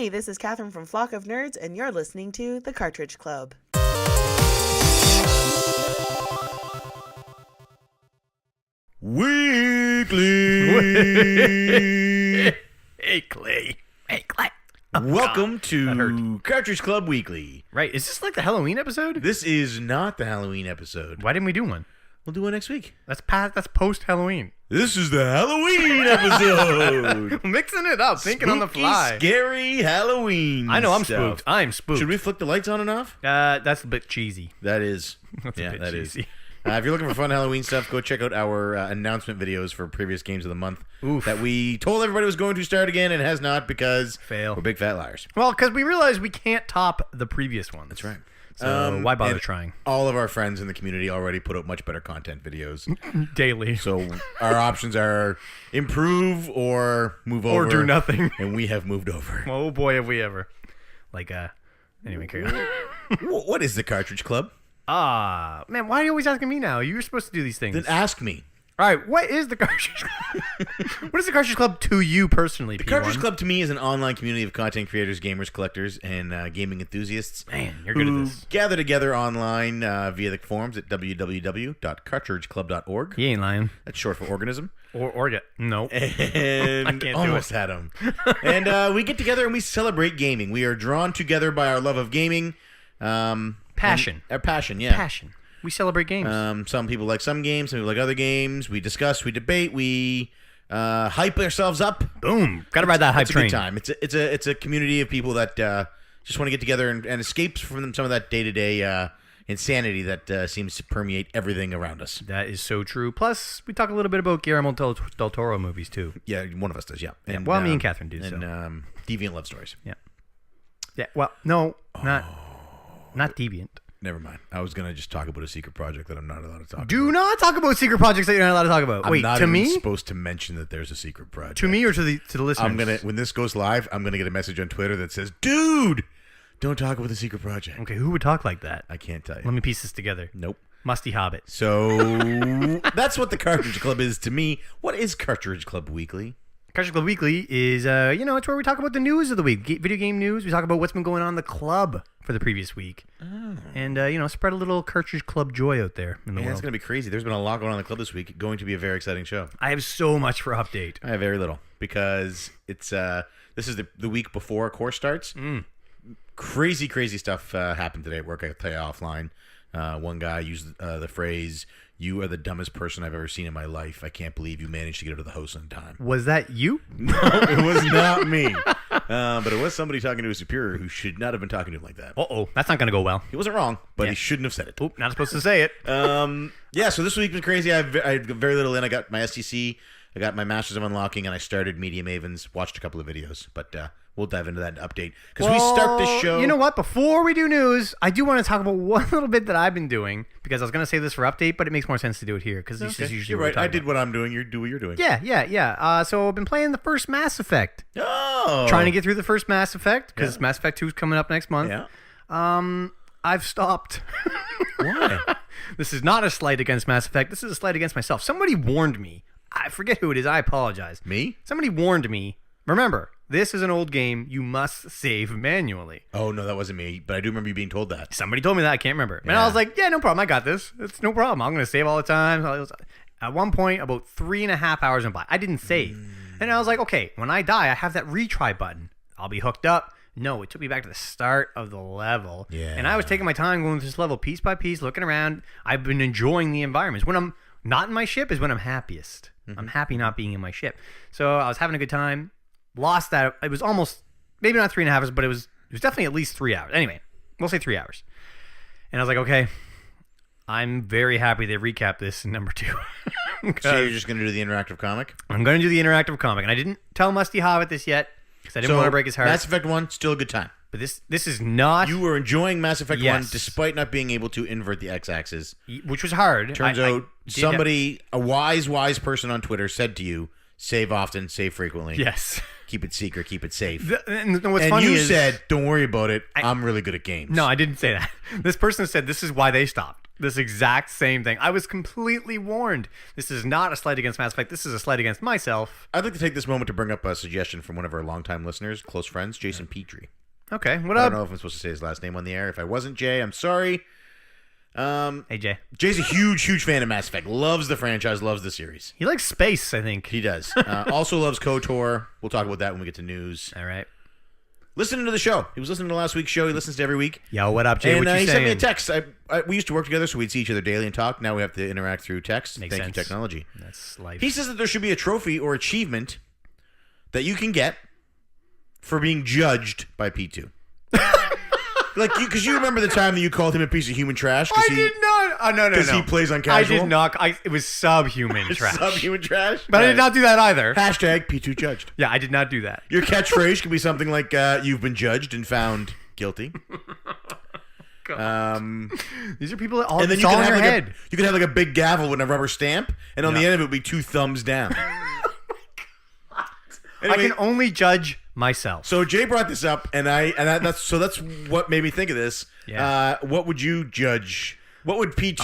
Hey, this is Catherine from Flock of Nerds, and you're listening to The Cartridge Club. Weekly. Hey, Clay. Oh, Welcome God. to Cartridge Club Weekly. Right. Is this like the Halloween episode? This is not the Halloween episode. Why didn't we do one? We'll do one next week. That's post Halloween. This is the Halloween episode. Mixing it up, thinking on the fly. Scary Halloween. I know I'm stuff. spooked. I'm spooked. Should we flick the lights on and off? That's a bit cheesy. That is. That's yeah, a bit that is. cheesy. If you're looking for fun Halloween stuff, go check out our announcement videos for previous games of the month. Oof. That we told everybody was going to start again and has not because Fail. we're big fat liars. Well, because we realized we can't top the previous ones. That's right. So why bother and trying? All of our friends in the community already put out much better content videos. Daily. So our options are improve or move over. Or do nothing. And we have moved over. Oh, boy, have we ever. Anyway, carry on. What is the Cartridge Club? Man, why are you always asking me now? You were supposed to do these things. Then ask me. All right, what is the Cartridge Club? What is the Cartridge Club to you personally, The P1? Cartridge Club to me is an online community of content creators, gamers, collectors, and gaming enthusiasts. Man, you're good at this. Gather together online via the forums at www.cartridgeclub.org. He ain't lying. That's short for organism. Or get no. And I can't almost do it. had him. And we get together and we celebrate gaming. We are drawn together by our love of gaming. Passion. Our passion, yeah. Passion. We celebrate games. Some people like some games, some people like other games. We discuss, we debate, we hype ourselves up. Boom. Got to ride that hype It's a train. good time. It's a community of people that just want to get together and escape from some of that day-to-day insanity that seems to permeate everything around us. That is so true. Plus, we talk a little bit about Guillermo del Toro movies, too. Yeah, one of us does, yeah. And, Well, me and Catherine do, And so. deviant love stories. Yeah. Yeah, well, no, not deviant. Never mind. I was going to just talk about a secret project that I'm not allowed to talk about. Do not talk about secret projects that you're not allowed to talk about. I'm Wait, not to even me? supposed to mention that there's a secret project. To me or to the listeners? When this goes live, I'm gonna get a message on Twitter that says, "Dude, don't talk about the secret project." Okay, who would talk like that? I can't tell you. Let me piece this together. Nope. Musty Hobbit. So that's what the Cartridge Club is to me. What is Cartridge Club Weekly? Cartridge Club Weekly is, it's where we talk about the news of the week, video game news. We talk about what's been going on in the club for the previous week. Oh. And, spread a little Cartridge Club joy out there in the world. It's going to be crazy. There's been a lot going on in the club this week. Going to be a very exciting show. I have so much for update. I have very little because it's this is the week before course starts. Crazy stuff happened today at work. I'll tell you offline. One guy used the phrase, "You are the dumbest person I've ever seen in my life. I can't believe you managed to get out of the house on time." Was that you? No, it was not me. But it was somebody talking to a superior who should not have been talking to him like that. Uh-oh, that's not going to go well. He wasn't wrong, but Yeah. he shouldn't have said it. Oop, not supposed to say it. Yeah, so this week was crazy. I had very little in. I got my STC, I got my Masters of Unlocking, and I started Media Mavens, watched a couple of videos. But we'll dive into that update. Because we start this show... You know what? Before we do news, I do want to talk about one little bit that I've been doing, because I was going to say this for update, but it makes more sense to do it here, because this is usually You're what right. we're I talking did what I'm doing. You do what you're doing. about. Yeah. So I've been playing the first Mass Effect. Oh! Trying to get through the first Mass Effect, because Mass Effect 2 is coming up next month. Yeah. I've stopped. Why? This is not a slight against Mass Effect. This is a slight against myself. Somebody warned me. I forget who it is. I apologize. Me? Somebody warned me. Remember, this is an old game. You must save manually. Oh, no, that wasn't me. But I do remember you being told that. Somebody told me that. I can't remember. And Yeah. I was like, yeah, no problem. I got this. It's no problem. I'm going to save all the time. At one point, about 3.5 hours went by. I didn't save. And I was like, okay, when I die, I have that retry button. I'll be hooked up. No, it took me back to the start of the level. Yeah. And I was taking my time going through this level piece by piece, looking around. I've been enjoying the environments. When I'm not in my ship is when I'm happiest. I'm happy not being in my ship. So I was having a good time. Lost that. It was almost, maybe not 3.5 hours, but it was definitely at least 3 hours. Anyway, we'll say 3 hours. And I was like, okay, I'm very happy they recapped this in number 2. So you're just going to do the interactive comic? I'm going to do the interactive comic. And I didn't tell Musty Hobbit this yet because I didn't want to break his heart. Mass Effect 1, still a good time. But this is not... You were enjoying Mass Effect 1 Yes. despite not being able to invert the X-axis. Which was hard. Turns out somebody, a wise person on Twitter said to you, Save often, save frequently. Yes. Keep it secret, keep it safe. And what's And funny you is, said, don't worry about it. I'm really good at games. no, I didn't say that. This person said this is why they stopped. This exact same thing. I was completely warned. This is not a slight against Mass Effect. This is a slight against myself. I'd like to take this moment to bring up a suggestion from one of our longtime listeners, close friends, Jason Petrie. Okay, what I up? don't know if I'm supposed to say his last name on the air. If I wasn't Jay, I'm sorry. Hey, Jay. Jay's a huge fan of Mass Effect. Loves the franchise, loves the series. He likes space, I think. He does. Also loves KOTOR. We'll talk about that when we get to news. All right. Listening to the show. He was listening to last week's show. He listens to every week. Yo, what up, Jay? And what you he saying? sent me a text. We used to work together, so we'd see each other daily and talk. Now we have to interact through text. Makes Thank sense. you, technology. That's life. He says that there should be a trophy or achievement that you can get for being judged by P2. Like, because you remember the time that you called him a piece of human trash? I did not. Oh, no. Because he plays on casual? I did not. It was subhuman trash. Subhuman trash? But I did not do that either. Hashtag P2 judged. Yeah, I did not do that. Your catchphrase could be something like, you've been judged and found guilty. These are people that all And then it's you all can in have your like head. you can have like a big gavel with a rubber stamp, and on the end of it would be 2 thumbs down. I can only judge myself. So Jay brought this up, and that's what made me think of this. Yeah. What would you judge? What would P2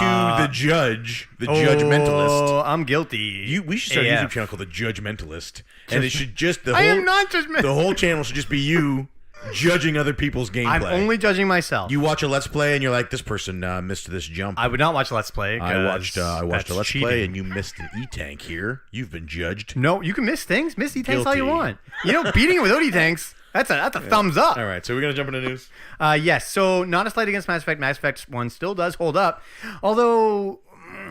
the judgmentalist? Oh, I'm guilty. We should start a AF. YouTube channel called the Judgmentalist, and it should just I am not judgmental. the whole channel should just be you judging other people's gameplay. I'm only judging myself. You watch a Let's Play, and you're like, this person missed this jump. I would not watch Let's Play. I watched a Let's cheating. Play, and you missed an E-Tank here. You've been judged. No, you can miss things. Miss E-tanks all you Guilty. want. You know, beating it with E-tanks, that's a thumbs up. All right, so we're gonna jump into news. Yes, so not a slight against Mass Effect. Mass Effect 1 still does hold up, although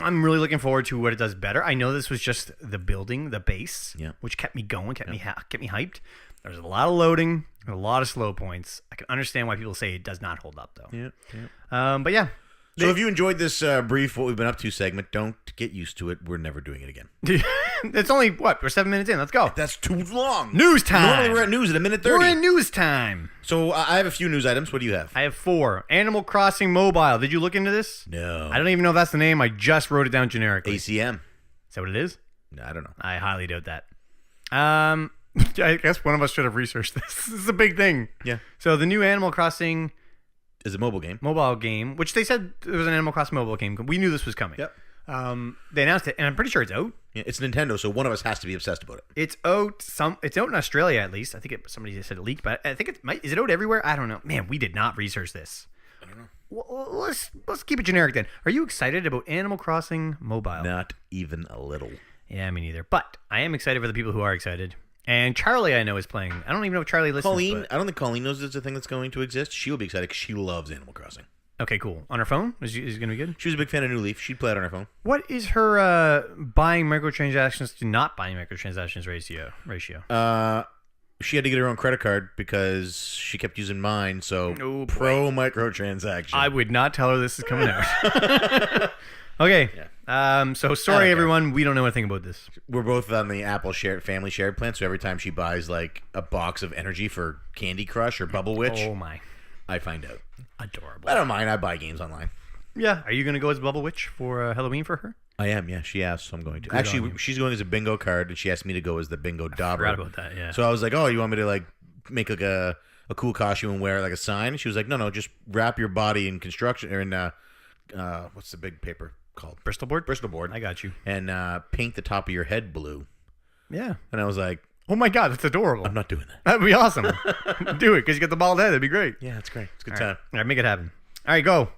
I'm really looking forward to what it does better. I know this was just the building, the base, which kept me going, kept me hyped. There's a lot of loading, and a lot of slow points. I can understand why people say it does not hold up, though. But yeah. So if you enjoyed this brief what we've been up to segment, don't get used to it. We're never doing it again. It's only, we're 7 minutes in. Let's go. That's too long. News time. Normally we're at news at 1:30. We're in news time. So I have a few news items. What do you have? I have 4. Animal Crossing Mobile. Did you look into this? No. I don't even know if that's the name. I just wrote it down generically. ACM. Is that what it is? No, I don't know. I highly doubt that. I guess one of us should have researched this. This is a big thing. Yeah. So the new Animal Crossing Is a mobile game. mobile game, which they said it was an Animal Crossing mobile game. We knew this was coming. Yep. They announced it, and I'm pretty sure it's out. Yeah, it's Nintendo, so one of us has to be obsessed about it. It's out. It's out in Australia at least. I think somebody said it leaked, but I think is it out everywhere? I don't know. Man, we did not research this. I don't know. Well, let's keep it generic then. Are you excited about Animal Crossing Mobile? Not even a little. Yeah, me neither. But I am excited for the people who are excited. And Charlie, I know, is playing. I don't even know if Charlie listens. Colleen, but- I don't think Colleen knows it's a thing that's going to exist. She will be excited because she loves Animal Crossing. Okay, cool. On her phone? Is it going to be good? She was a big fan of New Leaf. She'd play it on her phone. What is her buying microtransactions to not buying microtransactions ratio? She had to get her own credit card because she kept using mine. So Oh, boy. pro microtransaction. I would not tell her this is coming out. Okay. So sorry, everyone. We don't know anything about this. We're both on the Apple family shared plan. So every time she buys like a box of energy for Candy Crush or Bubble Witch, Oh, my. I find out. Adorable. I don't mind. I buy games online. Yeah. Are you going to go as Bubble Witch for Halloween for her? I am, yeah. She asked, so I'm going to. on Actually, you. she's going as a bingo card, and she asked me to go as the bingo dauber. Forgot about that, yeah. So I was like, oh, you want me to like make like a cool costume and wear like a sign? And she was like, no, just wrap your body in construction or in what's the big paper called? Bristol board? Bristol board. I got you. And paint the top of your head blue. Yeah. And I was like, Oh, my God. That's adorable. I'm not doing that. That'd be awesome. Do it because you get the bald head. That'd be great. Yeah, it's great. It's a good All time. right. All right, make it happen. All right, go.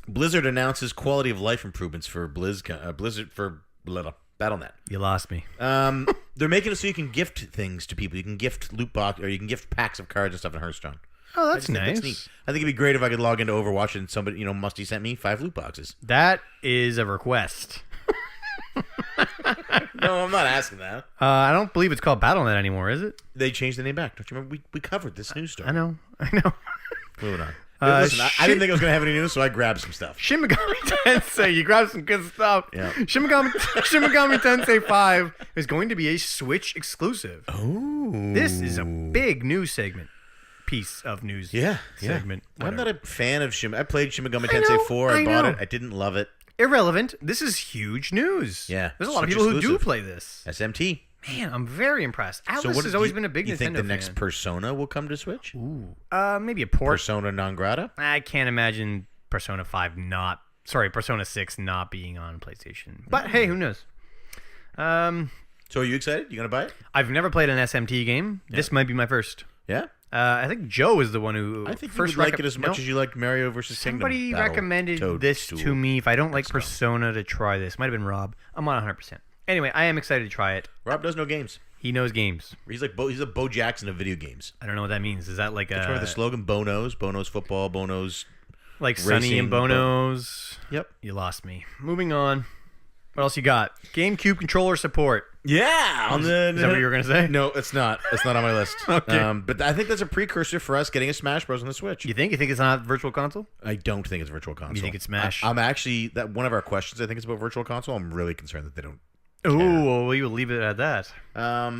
Blizzard announces quality of life improvements for Blizzard for Battle.net. You lost me. They're making it so you can gift things to people. You can gift loot box or you can gift packs of cards and stuff in Hearthstone. Oh, I that's just think nice. neat. I think it'd be great if I could log into Overwatch and somebody, Musty sent me 5 loot boxes. That is a request. No, I'm not asking that. I don't believe it's called Battle.net anymore, is it? They changed the name back. Don't you remember? We covered this news story. I know. Moving on. Uh, Listen, I didn't think I was going to have any news, so I grabbed some stuff. Shin Megami Tensei, you grabbed some good stuff. Yeah. Shin Megami Tensei 5 is going to be a Switch exclusive. Oh. This is a big news piece of news segment. I'm not a fan of I played Shin Megami I Tensei know, 4. I I bought know. it. I didn't love it. Irrelevant. This is huge news. Yeah, There's a lot of Switch people who do exclusive. play this. SMT. Man, I'm very impressed. Atlas what has do always you- been a big You Nintendo think the fan. next Persona will come to Switch? Ooh. Maybe a port. Persona non grata? I can't imagine Persona 6 not being on PlayStation. But hey, who knows? So are you excited? You gonna buy it? I've never played an SMT game. This might be my first. Yeah. I think Joe is the one who I think you first would like it as much as you liked Mario versus Somebody Kingdom Battle recommended Toad this Stool. to me. If I don't like XCOM. Persona, to try this. Might have been Rob. I'm not 100%. Anyway, I am excited to try it. Rob does no games. He knows games. He's like he's a Bo Jackson of video games. I don't know what that means. Is that like That's where the slogan Bono's football, Bono's. like Sunny and racing, Bono's? Yep. You lost me. Moving on. What else you got? GameCube controller support. Yeah. Is that what you were gonna say? No, it's not. It's not on my list. Okay. But I think that's a precursor for us getting a Smash Bros on the Switch. You think? You think it's not Virtual Console? I don't think it's Virtual Console. You think it's Smash? I'm actually that one of our questions. I think it's about Virtual Console. I'm really concerned that they don't. Ooh, well, we will leave it at that.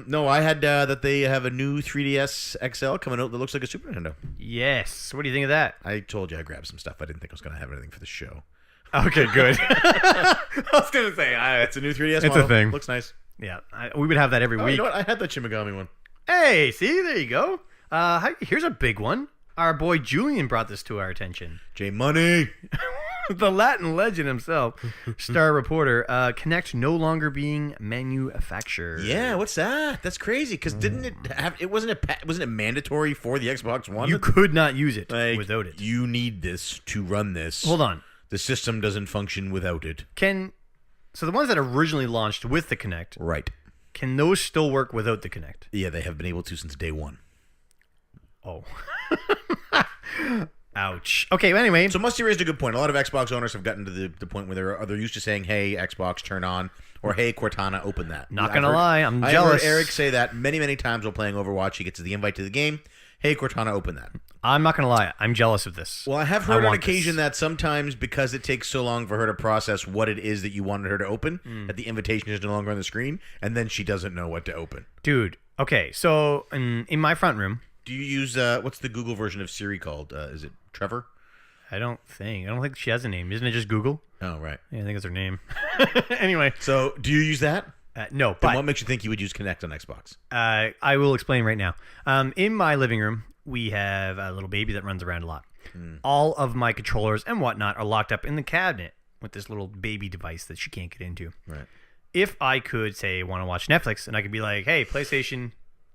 No, I had that they have a new 3DS XL coming out that looks like a Super Nintendo. Yes. What do you think of that? I told you I grabbed some stuff. I didn't think I was going to have anything for the show. Okay, good. I was gonna say, It's a new 3DS It's model. a thing. Looks nice. yeah, we would have that every Oh, week. you know what? I had that Shimigami one. Hey, see, there you go. Here's a big one. Our boy Julian brought this to our attention. J Money. The Latin legend himself, star reporter. Kinect no longer being manufactured. Yeah, what's that? That's crazy. Because didn't it have? It wasn't it mandatory for the Xbox One? You could not use it Like, without it. You need this to run this. Hold on. The system doesn't function without it. So the ones that originally launched with the Kinect, Right. can those still work without the Kinect? Yeah, they have been able to since day one. Oh. Ouch. Okay, well, anyway. So Musty raised a good point. A lot of Xbox owners have gotten to the point where they're used to saying, "Hey, Xbox, turn on," or "Hey, Cortana, open that." Not gonna lie, I'm I jealous. heard Eric say that many times while playing Overwatch. He gets the invite to the game. Hey, Cortana, open that. I'm not going to lie. I'm jealous of this. Well, I have heard on want occasion this. that sometimes because it takes so long for her to process what it is that you wanted her to open, that the invitation is no longer on the screen, and then she doesn't know what to open. Dude, okay, so in my front room, Do you use what's the Google version of Siri called? Is it Trevor? I don't think she has a name. Isn't it just Google? Oh, right. Yeah, I think it's her name. Anyway, So, do you use that? no, Then but what makes you think you would use Kinect on Xbox? I will explain right now. In my living room, we have a little baby that runs around a lot. All of my controllers and whatnot are locked up in the cabinet with this little baby device that she can't get into. Right. If I could, say, want to watch Netflix, and I could be like, hey, PlayStation,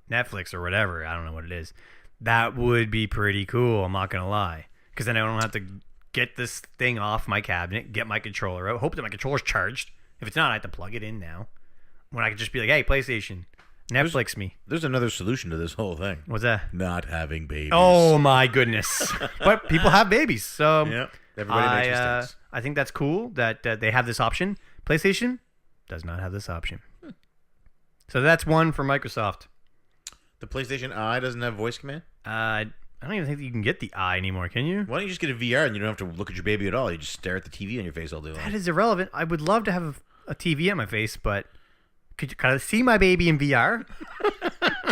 Netflix, or whatever, I don't know what it is, that would be pretty cool, I'm not going to lie. Because then I don't have to get this thing off my cabinet, get my controller out, hope that my controller's charged. If it's not, I have to plug it in now. When I could just be like, hey, PlayStation, Netflix me. There's another solution to this whole thing. What's that? Not having babies. Oh, my goodness. But people have babies, so Yeah. Everybody makes mistakes. I think that's cool that they have this option. PlayStation does not have this option. So that's one for Microsoft. The PlayStation Eye doesn't have voice command? I don't even think that you can get the eye anymore, can you? Why don't you just get a VR and you don't have to look at your baby at all? You just stare at the TV on your face all day long. That is irrelevant. I would love to have a TV at my face, but can I see my baby in VR?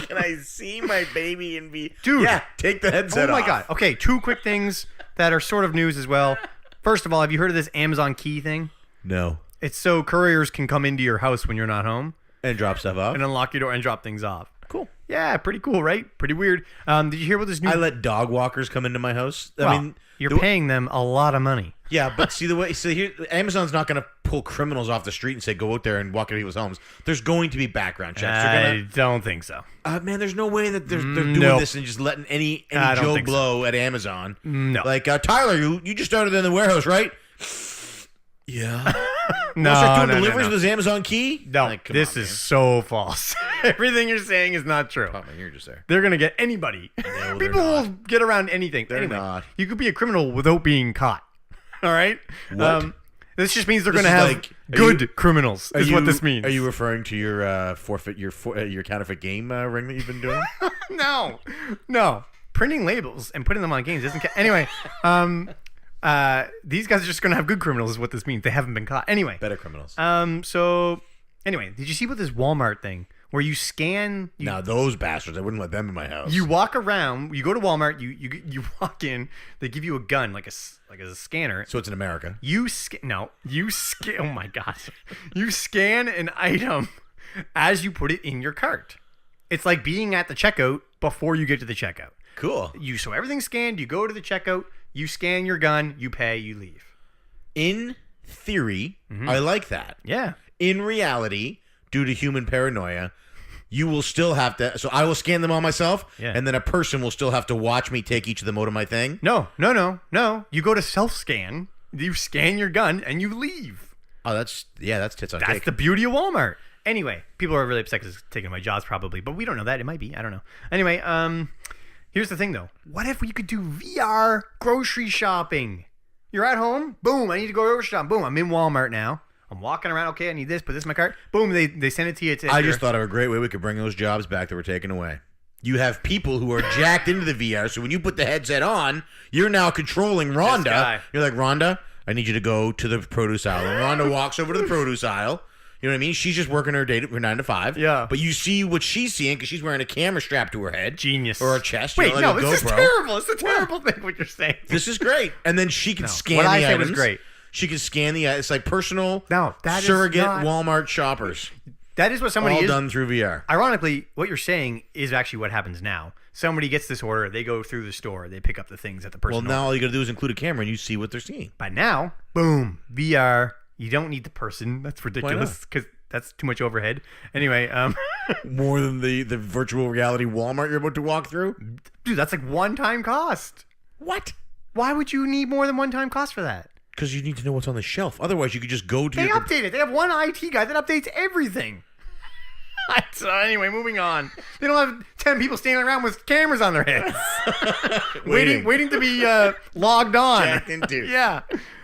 Can I see my baby in VR? Dude. Yeah, take the headset Oh my off. god. Okay, two quick things that are sort of news as well. First of all, have you heard of this Amazon Key thing? No. It's so couriers can come into your house when you're not home And drop stuff off? and unlock your door and drop things off. Cool. Yeah, pretty cool, right? Pretty weird. Did you hear about this new? I let dog walkers come into my house. Well, I mean, you're paying them a lot of money. yeah, but see the way. So here, Amazon's not going to pull criminals off the street and say go out there and walk into people's homes. There's going to be background checks. They're I gonna, don't think so. man, there's no way that they're doing Nope. this and just letting any I don't Joe think so. Blow at Amazon. No. Like Tyler, you just started in the warehouse, right? Yeah. No, Start doing no, deliveries no. with his Amazon key. No, Like, come this on, is man. so false. Everything you're saying is not true. Pop my ear just there. They're gonna get anybody. they're People will get around anything. They're anyway, not. you could be a criminal without being caught. All right. What? This just means they're This gonna is have like- are good you- criminals. Is what this means. Are you referring to your forfeit your counterfeit game ring that you've been doing? No. Printing labels and putting them on games doesn't. Anyway, these guys are just gonna have good criminals. Is what this means. They haven't been caught. Anyway. Better criminals. So anyway, did you see about this Walmart thing where you scan? Now those bastards, I wouldn't let them in my house. You walk around. You go to Walmart. You walk in. They give you a gun, like a scanner. So it's in America. You scan. Oh my god. You scan an item, as you put it in your cart. It's like being at the checkout before you get to the checkout. Cool. So everything's scanned. You go to the checkout. You scan your gun. You pay. You leave. In theory, I like that. Yeah. In reality, due to human paranoia, you will still have to. So I will scan them all myself, and then a person will still have to watch me take each of them out of my thing. No. You go to self-scan. You scan your gun and you leave. Oh, that's tits on That's cake. the beauty of Walmart. Anyway, people are really upset because it's taking my jobs probably, but we don't know that. It might be. I don't know. Anyway, here's the thing though. What if we could do VR grocery shopping? You're at home. Boom. I need to go grocery shopping. Boom. I'm in Walmart now. I'm walking around. Okay, I need this. Put this in my cart. Boom. They send it to you. I just thought of a great way we could bring those jobs back that were taken away. You have people who are jacked into the VR, so when you put the headset on, you're now controlling Rhonda. You're like, Rhonda, I need you to go to the produce aisle. And Rhonda walks over to the produce aisle. You know what I mean? She's just working her day for 9 to 5. Yeah. But you see what she's seeing because she's wearing a camera strap to her head. Genius. Or her chest. Wait, like no, a this GoPro. is terrible. It's a terrible thing what you're saying. This is great. And then she can scan what the I said items. was great. She can scan the items. It's like personal that surrogate is not, Walmart shoppers. That is what somebody all is. done through VR. Ironically, what you're saying is actually what happens now. Somebody gets this order. They go through the store. They pick up the things that the person Well, now all you got to do is include a camera and you see what they're seeing. By now, boom, VR. You don't need the person. That's ridiculous because that's too much overhead. Anyway, More than the virtual reality Walmart you're about to walk through? dude, that's like one-time cost. What? Why would you need more than one-time cost for that? Because you need to know what's on the shelf. Otherwise, you could just go to They your... update it. They have one IT guy that updates everything. So anyway, moving on. They don't have 10 people standing around with cameras on their heads, waiting to be logged on. Jacked into. Yeah.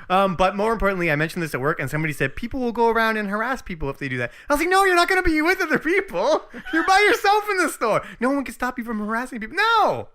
But more importantly, I mentioned this at work, and somebody said people will go around and harass people if they do that. I was like, no, you're not going to be with other people. You're by yourself in the store. No one can stop you from harassing people. No,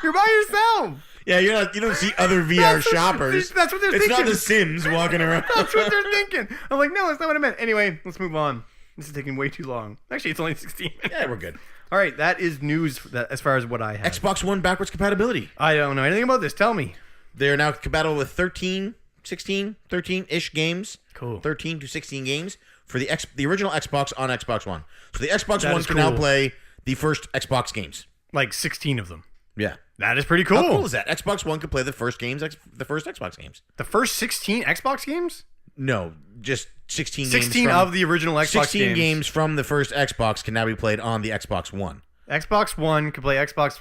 you're by yourself. Yeah, you don't see other VR shoppers. That's what they're It's thinking. not the Sims walking around. That's what they're thinking. I'm like, no, that's not what I meant. Anyway, let's move on. This is taking way too long. Actually, it's only 16 minutes. Yeah, we're good. All right, that is news as far as what I have. Xbox One backwards compatibility. I don't know anything about this. Tell me. They're now compatible with 13, 16, 13-ish games. Cool. 13 to 16 games for the original Xbox on Xbox One. So the Xbox That One is can now cool. play the first Xbox games. Like 16 of them. Yeah. That is pretty cool. How cool is that? Xbox One could play the first Xbox games. The first 16 Xbox games? No, just 16 games. 16 of the original Xbox 16 games from the first Xbox can now be played on the Xbox One. Xbox One could play Xbox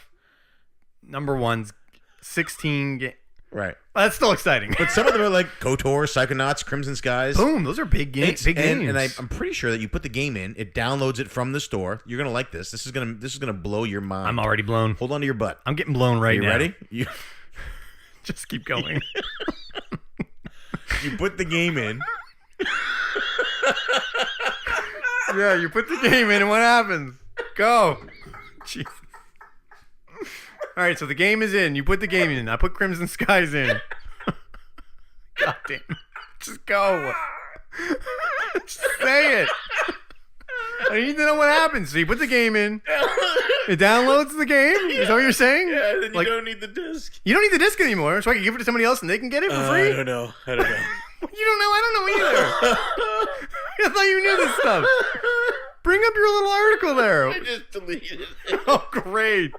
number one's 16 games. Right. That's still exciting. But some of them are like KOTOR, Psychonauts, Crimson Skies. Boom, those are big games. Big games. And I'm pretty sure that you put the game in, it downloads it from the store. You're gonna like this. This is gonna blow your mind. I'm already blown. Hold on to your butt. I'm getting blown right You now. ready? You Just keep going. put the game in. Yeah, you put the game in and what happens? Go. Jesus. All right, so the game is in. You put the game in. I put Crimson Skies in. God damn. Just go. Just say it. I need to know what happens. So you put the game in. It downloads the game. Is that what you're saying? Yeah, then you Like- don't need the disc. You don't need the disc anymore, so I can give it to somebody else and they can get it for free. I don't know. You don't know. I don't know either. I thought you knew this stuff. Bring up your little article there. I just deleted it. Oh, great.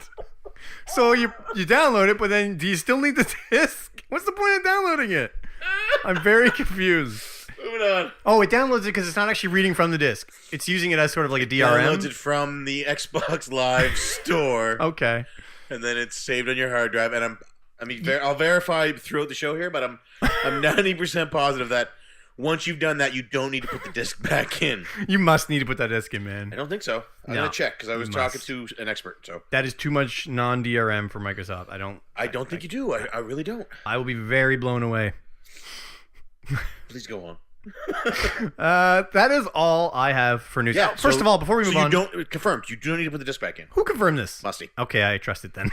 So you download it, but then do you still need the disc? What's the point of downloading it? I'm very confused. Moving on. Oh, it downloads it because it's not actually reading from the disc. It's using it as sort of like a DRM. Downloads it from the Xbox Live store, Okay. and then it's saved on your hard drive. And I'll verify throughout the show here, but I'm 90% positive that once you've done that, you don't need to put the disc back in. You must need to put that disc in, I man. don't think so. I'm No, gonna check because I was you talking must. to an expert. So That is too much non-DRM for Microsoft. I don't think you do. I really don't. I will be very blown away. Please go on. That is all I have for news. Yeah. Oh, first of all, before we move on, confirmed. You don't need to put the disc back in. who confirmed this? Musty. Okay, I trust it then.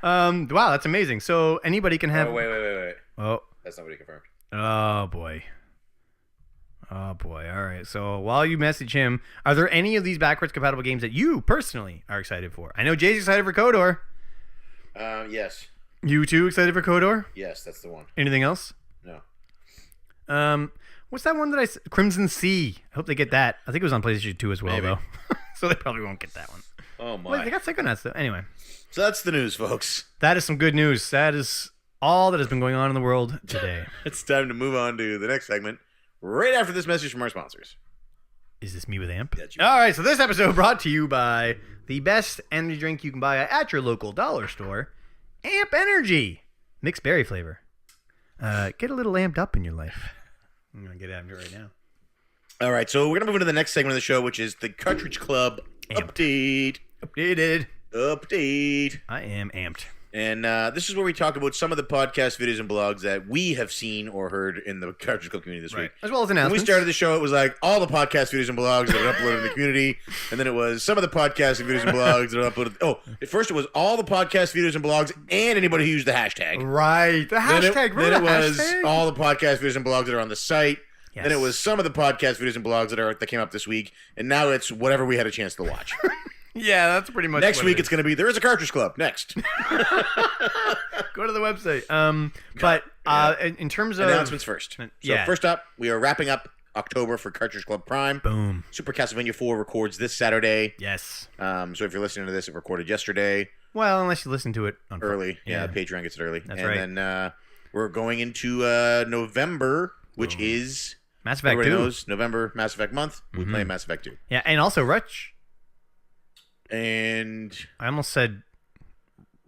Wow, that's amazing. So anybody can have. Oh wait. Oh, That's not what he confirmed. oh boy. Oh boy. All right. So while you message him, are there any of these backwards compatible games that you personally are excited for? I know Jay's excited for KOTOR. Yes. You too excited for KOTOR? Yes, that's the one. Anything else? No. What's that one that Crimson Sea? I hope they get that. I think it was on PlayStation 2 as well, Maybe. though. So they probably won't get that one. Oh my! Wait, they got Psychonauts though. Anyway, So that's the news, folks. that is some good news. That is all that has been going on in the world today. It's time to move on to the next segment. Right after this message from our sponsors. Is this me with Amp? That's you. All right, so this episode brought to you by the best energy drink you can buy at your local dollar store, Amp Energy. Mixed berry flavor. Get a little amped up in your life. I'm going to get amped right now. All right, so we're gonna move into the next segment of the show, which is the Cartridge Club Amped. update. Update. I am amped. And this is where we talk about some of the podcast videos and blogs that we have seen or heard in the Cartridge Club community this week. As well as When we announcements. started the show, it was like all the podcast videos and blogs that are uploaded in the community, and then it was some of the podcast videos and blogs that are uploaded. Oh, at first it was all the podcast videos and blogs and anybody who used the hashtag. Right. The hashtag. Then it was hashtag? all the podcast videos and blogs that are on the site. Yes. Then it was some of the podcast videos and blogs that came up this week, and now it's whatever we had a chance to watch. Yeah, that's pretty much Next what week it it's going to be there is a Cartridge Club. Next is. Go to the website. But in terms of announcements first. So Yeah. first up, we are wrapping up October for Cartridge Club Prime. Boom. Super Castlevania 4 records this Saturday. Yes. So if you're listening to this, it recorded yesterday Well, unless you listen to it on early. Yeah, Patreon gets it early. That's and right. then we're going into November, which is Mass Effect everybody 2. knows November Mass Effect month. We play Mass Effect 2. Yeah, and also And I almost said